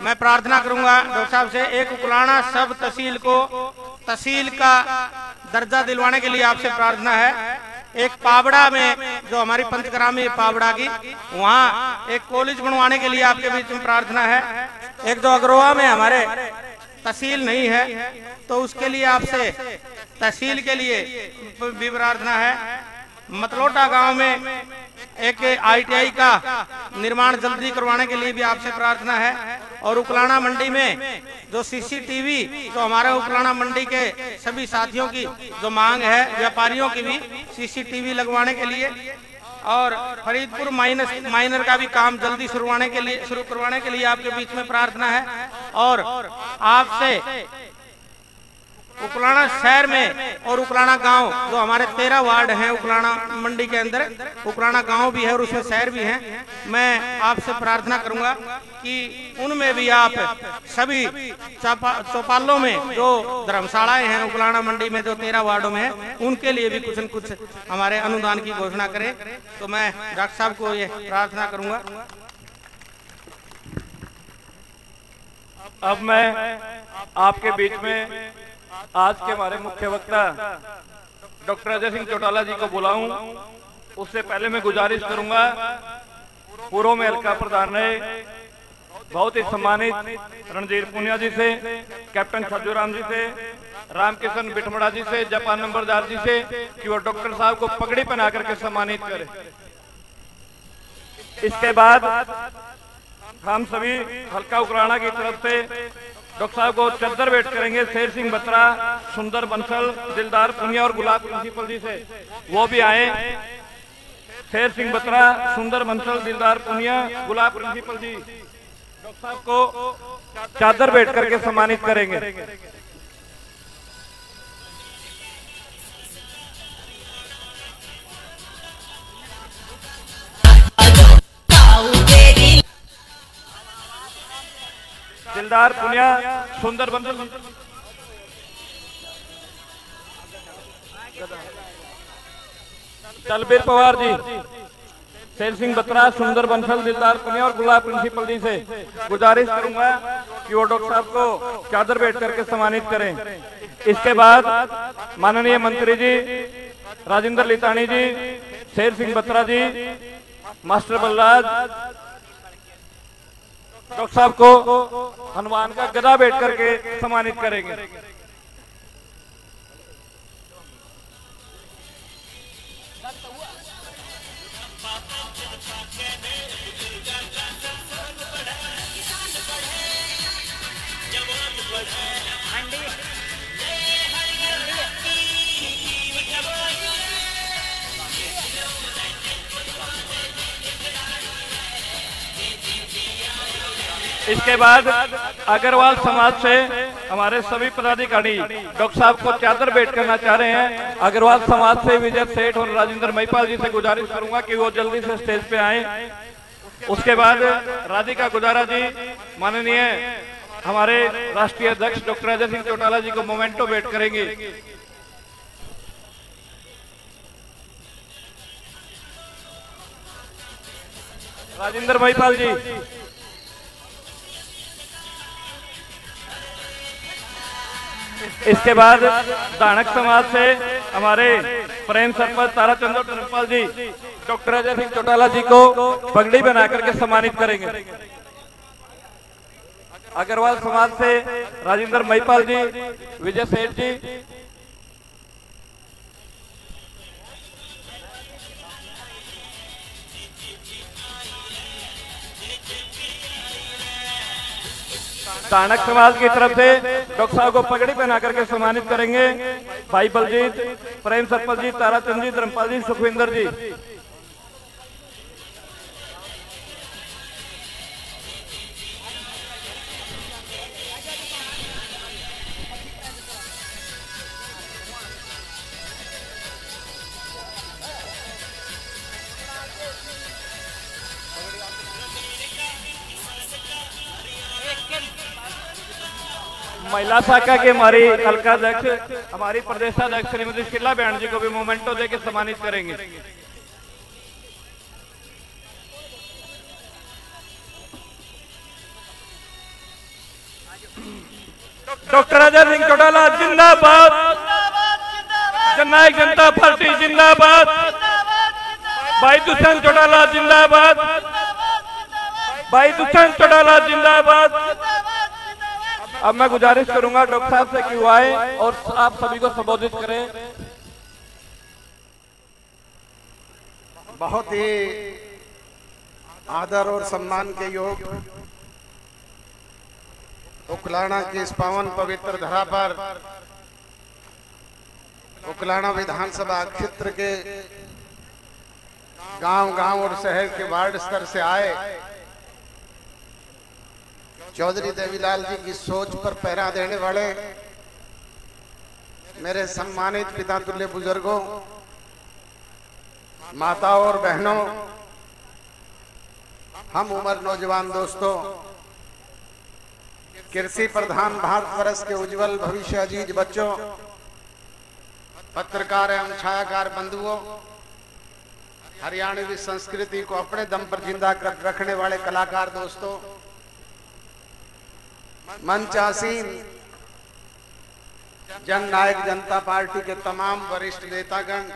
मैं प्रार्थना करूंगा डॉक्टर साहब से, एक उकलाना सब तहसील को तहसील का दर्जा दिलवाने के लिए आपसे प्रार्थना है। एक पावड़ा में जो हमारी पंचग्रामी पावड़ा की वहाँ एक कॉलेज बनवाने के लिए आपके बीच में प्रार्थना है। एक जो अग्रोहा में हमारे तहसील नहीं है तो उसके लिए आपसे तहसील के लिए भी प्रार्थना है। मतलोटा गांव में एक ITI का निर्माण जल्दी करवाने के लिए भी आपसे प्रार्थना है। और उकलाना मंडी में जो CCTV जो हमारे उकलाना मंडी के सभी साथियों की जो मांग है, व्यापारियों की भी CCTV लगवाने के लिए और फरीदपुर माइनर का भी काम जल्दी शुरू करवाने के लिए आपके बीच में प्रार्थना है। और आपसे उकलाना शहर में और उकलाना गांव जो हमारे 13 वार्ड हैं उकलाना मंडी के अंदर, उकलाना गांव भी है और उसमें शहर भी हैं। मैं आपसे प्रार्थना करूंगा कि उनमें भी आप सभी चौपालों में जो धर्मशालाएं हैं उकलाना मंडी में जो 13 वार्डों में है उनके लिए भी कुछ न कुछ हमारे अनुदान की घोषणा करें। तो मैं डॉक्टर साहब को ये प्रार्थना करूंगा। अब मैं आपके बीच में आज के हमारे मुख्य वक्ता डॉक्टर अजय सिंह चौटाला जी को बुलाऊं। उससे पहले मैं गुजारिश करूंगा, पूर्व में हल्का प्रधान है बहुत ही सम्मानित रणधीर पुनिया जी से, कैप्टन छज्जूराम जी से, रामकिशन बिठमड़ा जी से, जापान नंबरदार जी से कि वो डॉक्टर साहब को पगड़ी पहना करके सम्मानित करें। इसके बाद हम सभी हल्का उकराना की तरफ से डॉक्टर साहब को चद्दर भेंट करेंगे। शेर सिंह बत्रा, सुंदर बंसल, दिलदार पुनिया और गुलाब प्रिंसिपल जी से, वो भी आए। शेर सिंह बत्रा, सुंदर बंसल, दिलदार पुनिया, गुलाब प्रिंसिपल जी डॉक्टर साहब को चादर भेंट करके सम्मानित करेंगे। दिलदार पुनिया, सुंदर बंसल, दलबीर पवार जी, शेर सिंह बत्रा, सुंदर बंसल, दिलदार पुनिया और गुलाब प्रिंसिपल जी से गुजारिश करूंगा कि वो डॉक्टर साहब को चादर भेंट करके सम्मानित करें। इसके बाद माननीय मंत्री जी राजेंद्र लितानी जी, शेर सिंह बत्रा जी, मास्टर बलराज डॉक्टर साहब को हनुमान का गदा भेंट करके सम्मानित करेंगे। इसके बाद अग्रवाल समाज से हमारे सभी पदाधिकारी डॉक्टर साहब को चादर भेंट करना चाह रहे हैं। अग्रवाल समाज से विजय सेठ और राजेंद्र महिपाल जी से गुजारिश करूंगा कि वो जल्दी से स्टेज पे आए। उसके बाद राधिका गुजारा जी, माननीय हमारे राष्ट्रीय अध्यक्ष डॉक्टर अजय सिंह चौटाला जी को मोमेंटो भेंट करेंगे। राजेंद्र महिपाल जी, इसके बाद दानक समाज से हमारे प्रेम सरपंच ताराचंद्र धर्मपाल जी डॉक्टर अजय सिंह चौटाला जी को पगड़ी बना करके सम्मानित करेंगे। अग्रवाल समाज से राजेंद्र महिपाल जी, विजय सेठ जी, दानक समाज की तरफ से डॉक्टर साहब को पगड़ी पहना करके सम्मानित करेंगे भाई बलजीत, प्रेम सरपंच जी, ताराचंद जी, धर्मपाल जी, सुखविंदर जी। महिला शाखा के हमारी हल्का अध्यक्ष, हमारी प्रदेशाध्यक्ष श्रीमती शीला बहन जी को भी मोमेंटो देकर सम्मानित करेंगे। डॉक्टर अजय सिंह चौटाला जिंदाबाद, जननायक जनता पार्टी जिंदाबाद, भाई दुष्यंत चौटाला जिंदाबाद, भाई दुष्यंत चौटाला जिंदाबाद। अब मैं गुजारिश करूंगा डॉक्टर साहब से कि वो आए और आप सभी को संबोधित करें। बहुत ही आदर और सम्मान के योग उकलाना की इस पावन पवित्र धरा पर उकलाना विधानसभा क्षेत्र के गांव-गांव और शहर के वार्ड स्तर से आए चौधरी देवीलाल जी की सोच पर पहरा देने वाले मेरे सम्मानित पिता तुल्य बुजुर्गों, माताओं और बहनों, हम उम्र नौजवान दोस्तों, कृषि प्रधान भारतवर्ष के उज्जवल भविष्य अजीज बच्चों, पत्रकार एवं छायाकार बंधुओं, हरियाणवी संस्कृति को अपने दम पर जिंदा कर रखने वाले कलाकार दोस्तों, मंचासीन जन नायक जनता पार्टी के तमाम वरिष्ठ नेतागण,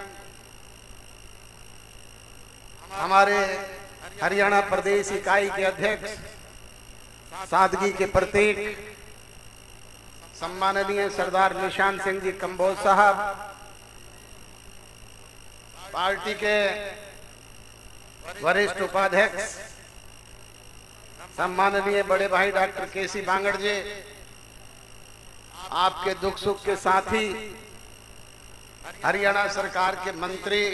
हमारे हरियाणा प्रदेश इकाई के अध्यक्ष, सादगी के प्रतीक सम्माननीय सरदार निशान सिंह जी कंबोज साहब, पार्टी के वरिष्ठ उपाध्यक्ष सम्माननीय बड़े भाई डॉक्टर केसी बांगड़ जी, आपके दुख सुख के साथी हरियाणा सरकार के मंत्री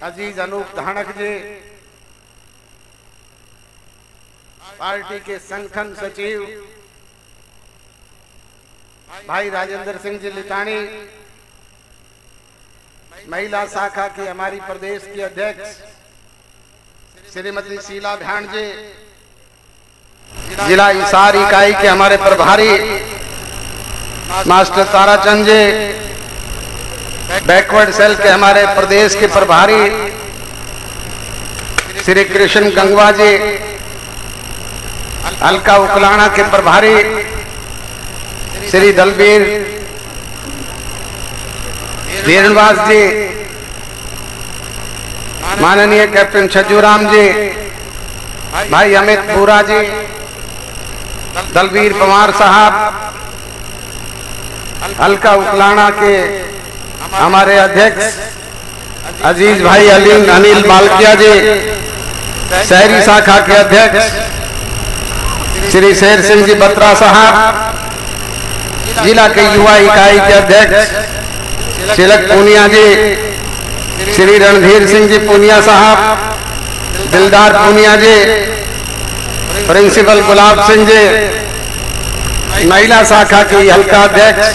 अजीज अनूप धानक जी, पार्टी के संगठन सचिव भाई राजेंद्र सिंह जी लितानी, महिला शाखा की हमारी प्रदेश की अध्यक्ष श्रीमती शीला भाण जी, जिला इसार इकाई के हमारे प्रभारी मास्टर ताराचंद जी, बैकवर्ड सेल के हमारे प्रदेश के प्रभारी श्री कृष्ण गंगवा जी, हल्का उकलाना के प्रभारी श्री दलबीर धीरनवास जी, माननीय कैप्टन छज्जूराम जी, भाई अमित पूरा जी, दलबीर पवार साहब, हल्का उकलाना के हमारे अध्यक्ष अजीज भाई अनिल मालकिया जी, शहरी शाखा के अध्यक्ष श्री शेर सिंह जी बत्रा साहब, जिला के युवा इकाई के अध्यक्ष तिलक पूनिया जी, श्री रणधीर सिंह जी पूनिया साहब, दिलदार पूनिया जी, प्रिंसिपल गुलाब सिंह जी, महिला शाखा की हल्का अध्यक्ष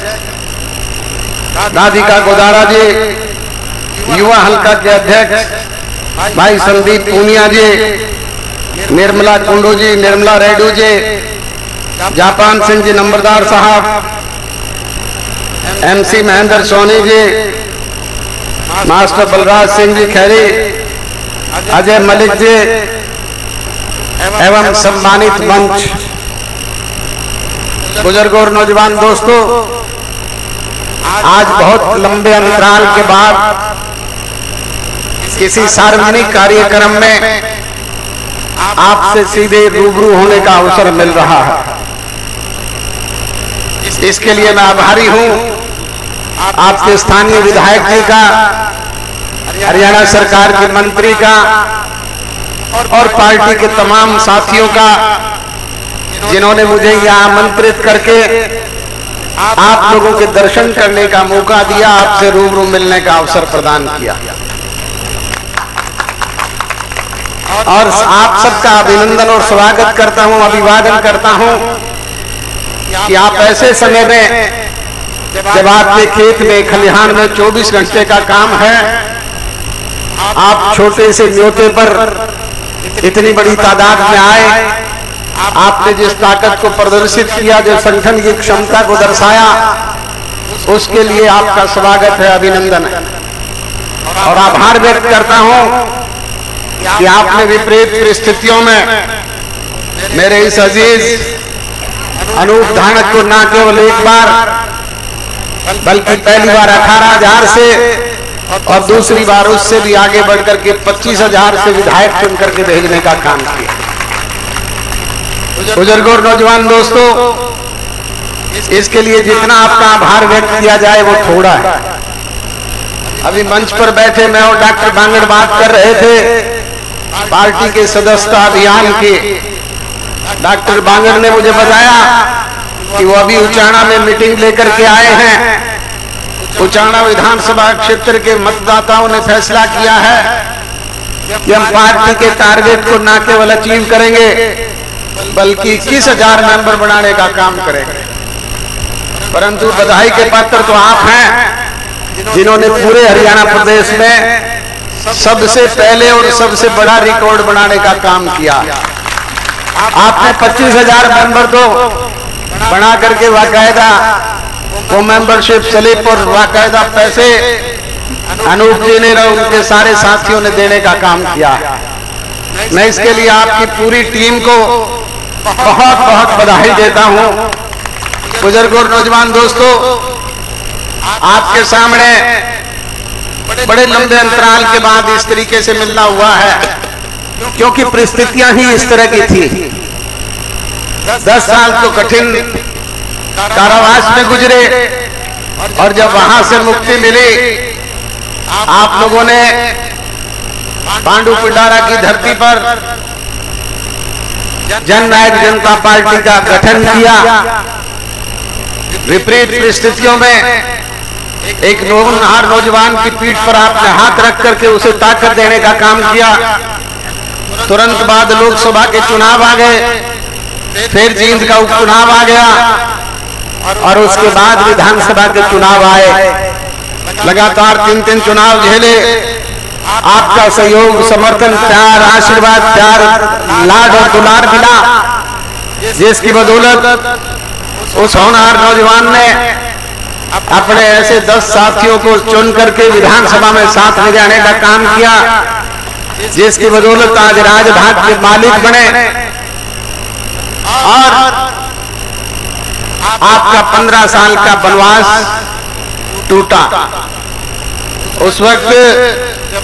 राधिका गोदारा जी, युवा हल्का के अध्यक्ष भाई संदीप पूनिया जी, निर्मला कुंडू जी, निर्मला रेड्डू जी, जापान सिंह जी नंबरदार साहब, MC महेंद्र सोनी जी, मास्टर बलराज सिंह जी खैरी, अजय मलिक जी एवं सम्मानित मंच, बुजुर्गों और नौजवान दोस्तों, आज बहुत लंबे अंतराल के बाद किसी सार्वजनिक कार्यक्रम में आपसे सीधे रूबरू होने का अवसर मिल रहा है। इसके लिए मैं आभारी हूं आपके स्थानीय विधायक जी का, हरियाणा सरकार के मंत्री का और पार्टी के तमाम साथियों का, जिन्होंने मुझे यहाँ आमंत्रित करके आप लोगों के दर्शन करने का मौका दिया, आपसे रूबरू मिलने का अवसर प्रदान किया। और आप सबका अभिनंदन और स्वागत करता हूं, अभिवादन करता हूं कि आप ऐसे समय में जब आपके खेत में खलिहान में 24 घंटे का काम है, आप छोटे से न्योते पर इतनी बड़ी तादाद में आए, आपने जिस ताकत को प्रदर्शित किया, जो संगठन की क्षमता को दर्शाया, उसके लिए आपका स्वागत है, अभिनंदन है। और आभार व्यक्त करता हूं कि आपने विपरीत परिस्थितियों में मेरे इस अजीज अनूप धानक को न केवल एक बार बल्कि पहली बार 18,000 से और दूसरी बार उससे भी आगे बढ़कर के 25,000 से विधायक चुन करके भेजने का काम किया। बुजुर्गों और नौजवान दोस्तों, इसके लिए जितना आपका आभार व्यक्त किया जाए वो थोड़ा है। अभी मंच पर बैठे मैं और डॉक्टर बांगड़ बात कर रहे थे पार्टी के सदस्यता अभियान की। डॉक्टर बांगड़ ने मुझे बताया कि वो अभी उचाना में मीटिंग लेकर के आए हैं। उचाना विधानसभा क्षेत्र के मतदाताओं ने फैसला किया है कि हम पार्टी के टारगेट को न केवल अचीव करेंगे बल्कि 21,000 मेंबर बनाने का काम करेंगे। परंतु बधाई के पात्र तो आप हैं जिन्होंने पूरे हरियाणा प्रदेश में सबसे पहले और सबसे बड़ा रिकॉर्ड बनाने का काम किया। आपने 25,000 मेंबर तो बना करके बाकायदा वो मेंबरशिप स्लिप और बाकायदा पैसे अनूप जी ने और उनके सारे साथियों ने देने का काम किया। मैं इसके लिए आपकी पूरी टीम को बहुत बहुत बधाई देता हूं। बुजुर्गों और नौजवान दोस्तों, आपके सामने बड़े लंबे अंतराल के बाद इस तरीके से मिलना हुआ है, क्योंकि परिस्थितियां ही इस तरह की थी। 10 साल तो कठिन कारावास में गुजरे और जब वहां से मुक्ति मिली, आप लोगों ने पांडु पिंडारा की धरती पर जननायक जनता पार्टी का गठन किया। विपरीत परिस्थितियों में एक होनहार नौजवान की पीठ पर आपने हाथ रख करके उसे ताकत देने का काम किया। तुरंत बाद लोकसभा के चुनाव आ गए, फिर जींद का उपचुनाव आ गया और उसके बाद विधानसभा के चुनाव आए। लगातार 3 चुनाव झेले। आपका सहयोग, समर्थन, प्यार, आशीर्वाद, प्यार, लाड और दुलार मिला, जिसकी बदौलत उस होनहार नौजवान ने अपने ऐसे 10 साथियों को चुन करके विधानसभा में साथ ले जाने का काम किया, जिसकी बदौलत आज राजभाग के मालिक बने और आपका 15 साल का वनवास टूटा। उस वक्त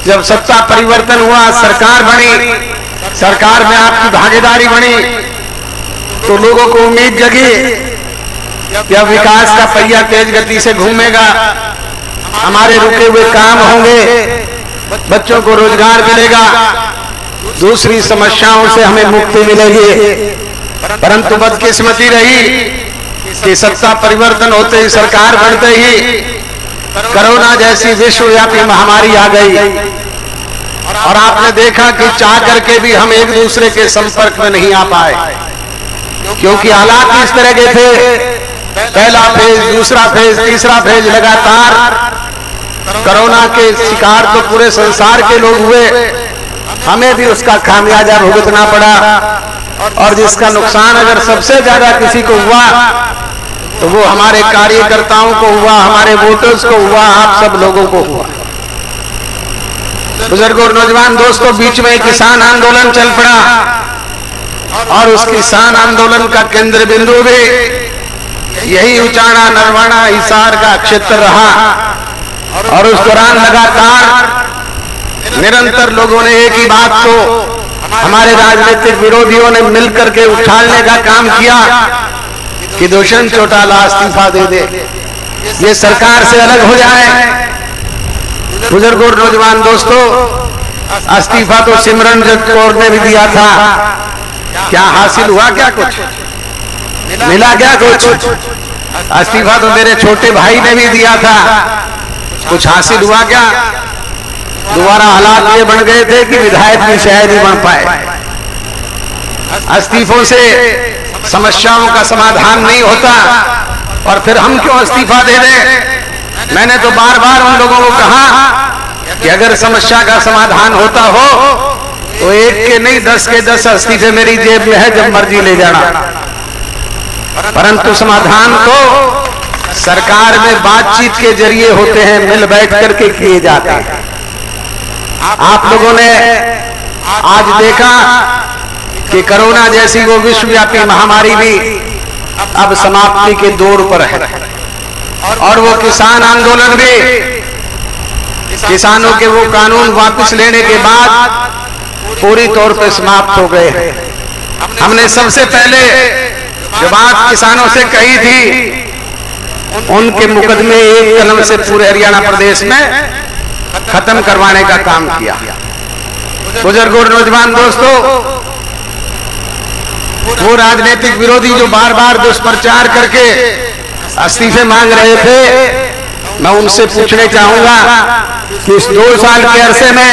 जब सत्ता परिवर्तन हुआ, सरकार बनी, सरकार में आपकी भागीदारी बनी, तो लोगों को उम्मीद जगी कि अब विकास का पहिया तेज गति से घूमेगा, हमारे रुके हुए काम होंगे, बच्चों को रोजगार मिलेगा, दूसरी समस्याओं से हमें मुक्ति मिलेगी। परंतु बदकिस्मती रही कि सत्ता परिवर्तन होते ही, सरकार बनते ही कोरोना जैसी विश्वव्यापी महामारी आ गई और आपने देखा कि चाह करके भी हम एक दूसरे के संपर्क में नहीं आ पाए, क्योंकि हालात इस तरह के थे। पहला फेज, दूसरा फेज, तीसरा फेज, लगातार कोरोना के शिकार तो पूरे संसार के लोग हुए, हमें भी उसका खामियाजा भुगतना पड़ा। और जिसका नुकसान अगर सबसे ज्यादा किसी को हुआ तो वो हमारे कार्यकर्ताओं को हुआ, हमारे वोटर्स को हुआ, आप सब लोगों को हुआ। बुजुर्गों और नौजवान दोस्तों, बीच में किसान आंदोलन चल पड़ा और उस किसान आंदोलन का केंद्र बिंदु भी यही उचाना, नरवाना, हिसार का क्षेत्र रहा। और उस दौरान लगातार निरंतर लोगों ने एक ही बात को हमारे राजनीतिक विरोधियों ने मिलकर के उछालने का काम किया कि दुष्यंत चौटाला इस्तीफा दे दे, ये सरकार से अलग हो जाए। बुजुर्गों और नौजवान दोस्तों, इस्तीफा तो सिमरनजीत कौर ने भी दिया था, क्या हासिल हुआ? क्या कुछ मिला? क्या कुछ? इस्तीफा तो मेरे छोटे भाई ने भी दिया था, कुछ हासिल हुआ क्या? दोबारा हालात ये बन गए थे कि विधायक भी शायद ही बन पाए। इस्तीफों से समस्याओं का समाधान नहीं होता और फिर हम क्यों इस्तीफा दे दें? मैंने तो बार बार उन लोगों को कहा कि अगर समस्या का समाधान होता हो तो 1 के नहीं 10 के 10 इस्तीफे मेरी जेब में है, जब मर्जी ले जाना। परंतु समाधान तो सरकार में बातचीत के जरिए होते हैं, मिल बैठ करके किए जाते हैं। आप लोगों ने आज देखा कि कोरोना जैसी वो विश्वव्यापी महामारी भी अब समाप्ति के दौर पर है और वो किसान आंदोलन भी, किसानों के वो कानून वापस लेने के बाद पूरी तौर पर समाप्त हो गए हैं। हमने सबसे पहले जो बात किसानों से कही थी, उनके मुकदमे एक कलम से पूरे हरियाणा प्रदेश में खत्म करवाने का काम किया। बुजुर्गों और नौजवान दोस्तों, वो राजनीतिक विरोधी जो बार बार दुष्प्रचार करके इस्तीफे मांग रहे थे, मैं उनसे पूछने चाहूंगा कि इस 2 साल के अरसे में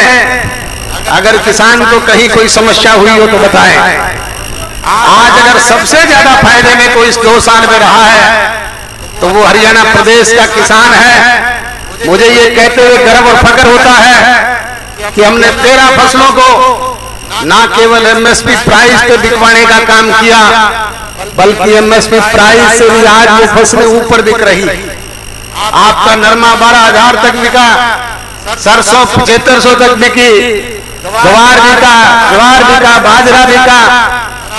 अगर किसान को कहीं कोई समस्या हुई हो तो बताएं। आज अगर सबसे ज्यादा फायदे में कोई इस 2 साल में रहा है तो वो हरियाणा प्रदेश का किसान है। मुझे ये कहते हुए गर्व और फख्र होता है कि हमने 13 फसलों को ना केवल एमएसपी प्राइस पे बिकवाने का काम किया, बल्कि एमएसपी प्राइस से भी आज वो फसलें ऊपर बिक रही। आपका नरमा 12,000 तक बिका, सरसों 7500 तक बिकी, ज्वार बिका, बाजरा बिका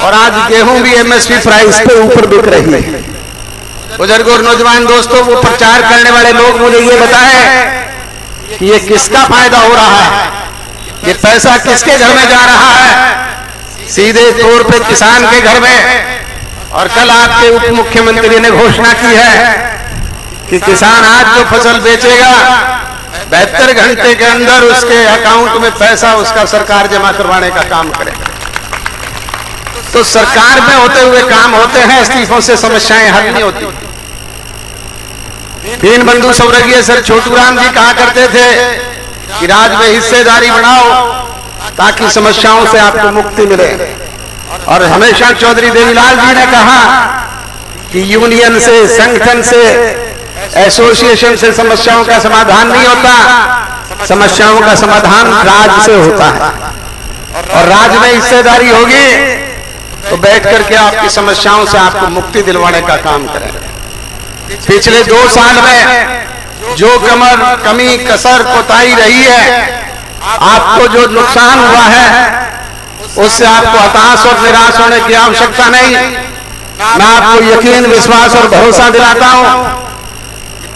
और आज गेहूं भी एमएसपी प्राइस पे ऊपर बिक रही है। बुजुर्गों और नौजवान दोस्तों, वो प्रचार करने वाले लोग मुझे ये बताएं कि ये किसका फायदा हो रहा है, ये पैसा किसके घर में जा रहा है? सीधे तौर पे किसान के घर में और कल आपके उप मुख्यमंत्री ने घोषणा की है कि किसान आज जो फसल बेचेगा 72 घंटे के अंदर उसके अकाउंट में पैसा उसका सरकार जमा करवाने का काम करेगा। तो सरकार में होते हुए काम होते हैं, इस्तीफों से समस्याएं हल नहीं होती। दीनबंधु स्वर्गीय सर छोटूराम जी कहा करते थे कि राज में हिस्सेदारी बढ़ाओ ताकि समस्याओं से आपको मुक्ति मिले। और हमेशा चौधरी देवीलाल जी ने कहा कि यूनियन से, संगठन से, एसोसिएशन से समस्याओं का समाधान नहीं होता, समस्याओं का समाधान राज से होता है। और राज में हिस्सेदारी होगी तो बैठ करके आपकी समस्याओं से आपको मुक्ति दिलवाने का काम करें। पिछले 2 साल में जो कमी कसर कोताही रही है, आपको जो नुकसान हुआ है, उससे आपको हताश और निराश होने की आवश्यकता नहीं। मैं आपको यकीन, विश्वास और भरोसा दिलाता हूं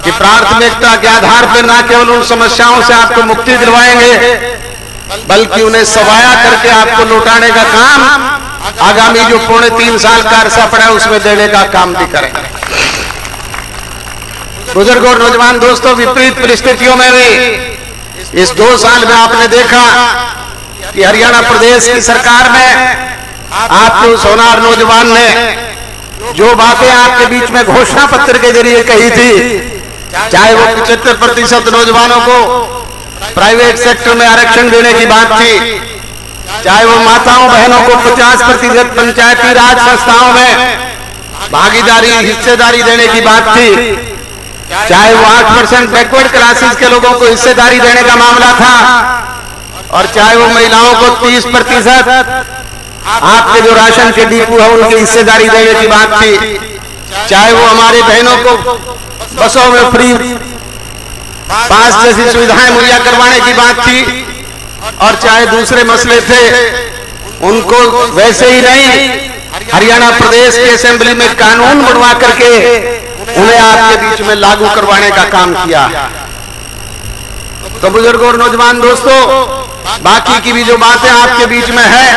कि प्राथमिकता के आधार पर न केवल उन समस्याओं से आपको मुक्ति दिलवाएंगे, बल्कि उन्हें सवाया करके आपको लौटाने का काम आगामी जो 3.25 साल का अरसा पड़ा है उसमें देने का काम भी करेंगे। बुजुर्ग और नौजवान दोस्तों, विपरीत परिस्थितियों में भी इस 2 साल में आपने देखा कि हरियाणा प्रदेश की सरकार में आपके उस होनहार नौजवान ने जो बातें आपके बीच में घोषणा पत्र के जरिए कही थी, चाहे वो 75% नौजवानों को प्राइवेट सेक्टर में आरक्षण देने की बात थी, चाहे वो माताओं बहनों को 50% पंचायती राज संस्थाओं में भागीदारी, हिस्सेदारी देने की बात थी, चाहे वो 8% बैकवर्ड क्लासेस के लोगों को हिस्सेदारी देने का मामला था, और चाहे वो महिलाओं को 30% आपके जो राशन के डिपो है उनकी हिस्सेदारी देने की बात थी, चाहे वो हमारे बहनों को बसों में फ्री पास जैसी सुविधाएं मुहैया करवाने की बात थी, और चाहे दूसरे मसले थे उनको वैसे ही नहीं, हरियाणा प्रदेश की असेंबली में कानून बनवा करके उन्हें आपके बीच में लागू करवाने का काम किया। तो बुजुर्गों और नौजवान दोस्तों, बाकी की भी जो बातें आपके बीच में है,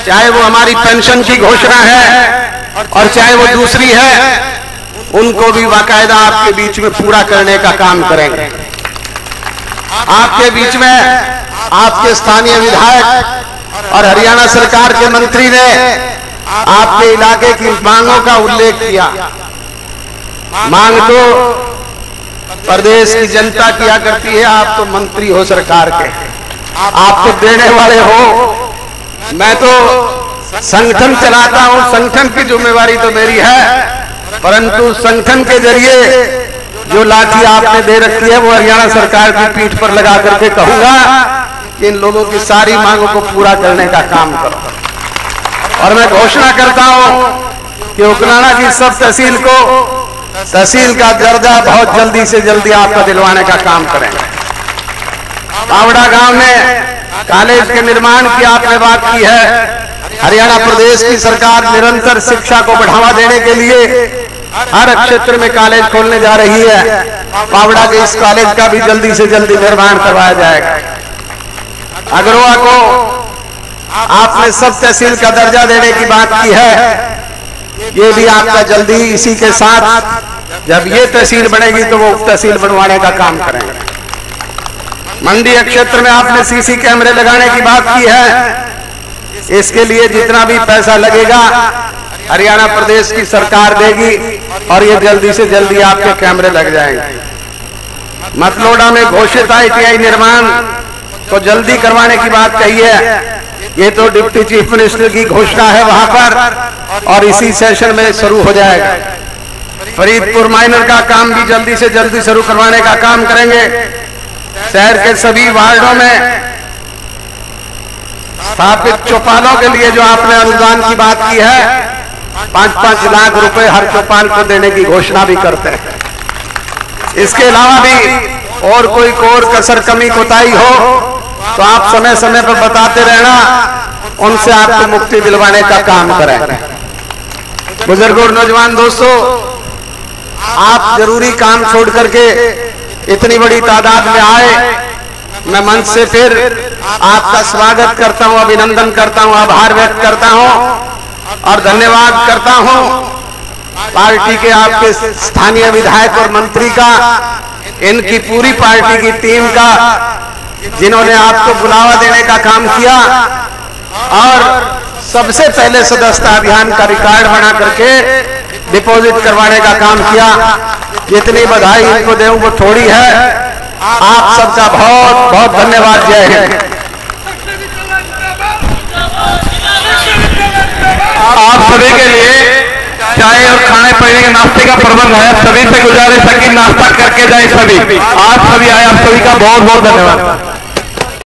चाहे वो हमारी पेंशन की घोषणा है और चाहे वो दूसरी है, उनको भी बाकायदा आपके बीच में पूरा करने का काम करेंगे। आपके बीच में आपके स्थानीय विधायक और हरियाणा सरकार के मंत्री ने आपके इलाके की मांगों का उल्लेख किया। मांग तो प्रदेश की जनता किया करती है, आप तो मंत्री हो सरकार के, आप तो देने वाले हो। मैं तो संगठन चलाता हूं, संगठन की जिम्मेवारी तो मेरी है, परंतु संगठन के जरिए जो लाठी आपने दे रखी है वो हरियाणा सरकार की पीठ पर लगा करके कहूंगा कि इन लोगों की सारी मांगों को पूरा करने का काम करो। और मैं घोषणा करता हूं कि उकलाना की सब तहसील को तहसील का दर्जा बहुत जल्दी से जल्दी आपका दिलवाने का काम करेंगे। पावड़ा गांव में कॉलेज के निर्माण की आपने बात की है। हरियाणा प्रदेश की सरकार निरंतर शिक्षा को बढ़ावा देने के लिए हर क्षेत्र में कॉलेज खोलने जा रही है। पावड़ा के इस कॉलेज का भी जल्दी से जल्दी निर्माण करवाया जाएगा। अग्रवा को आपने सब तहसील का दर्जा देने की बात की है, ये भी आपका जल्दी, इसी के साथ जब ये तहसील बनेगी तो वो उप तहसील बनवाने का काम करेंगे। मंडी क्षेत्र में आपने सीसी कैमरे लगाने की बात की है, इसके लिए जितना भी पैसा लगेगा हरियाणा प्रदेश की सरकार देगी और ये जल्दी से जल्दी आपके कैमरे लग जाएंगे। मतलोडा में घोषित ITI निर्माण को जल्दी करवाने की बात कही है, ये तो डिप्टी चीफ मिनिस्टर की घोषणा है वहां पर, और इसी सेशन में शुरू हो जाएगा। फरीदपुर माइनर का काम भी जल्दी से जल्दी शुरू करवाने का काम करेंगे। शहर के सभी वार्डों में स्थापित चौपालों के लिए जो आपने अनुदान की बात की है, 5-5 लाख रुपए हर चौपाल को देने की घोषणा भी करते हैं। इसके अलावा भी और कोई कोर कसर कमी कोताही हो तो आप समय समय पर बताते रहना, उनसे आपको मुक्ति दिलवाने का काम करें। बुजुर्गों और नौजवान दोस्तों, आप जरूरी काम छोड़ करके इतनी बड़ी तादाद में आए, मैं मंच से फिर आपका स्वागत करता हूं, अभिनंदन करता हूं, आभार व्यक्त करता हूं और धन्यवाद करता हूं पार्टी के आपके स्थानीय विधायक और मंत्री का, इनकी पूरी पार्टी की टीम का, जिन्होंने आपको बुलावा देने का काम किया और सबसे पहले सदस्यता अभियान का रिकॉर्ड बना करके डिपॉजिट करवाने का काम किया। जितनी बधाई इनको दूं वो थोड़ी है। आप सबका बहुत बहुत धन्यवाद। जय हिंद। आप सभी के लिए चाय और खाने पीने के नाश्ते का प्रबंध है। सभी से गुजारिश है कि नाश्ता करके जाए सभी। आप सभी आए, आप सभी का बहुत बहुत धन्यवाद।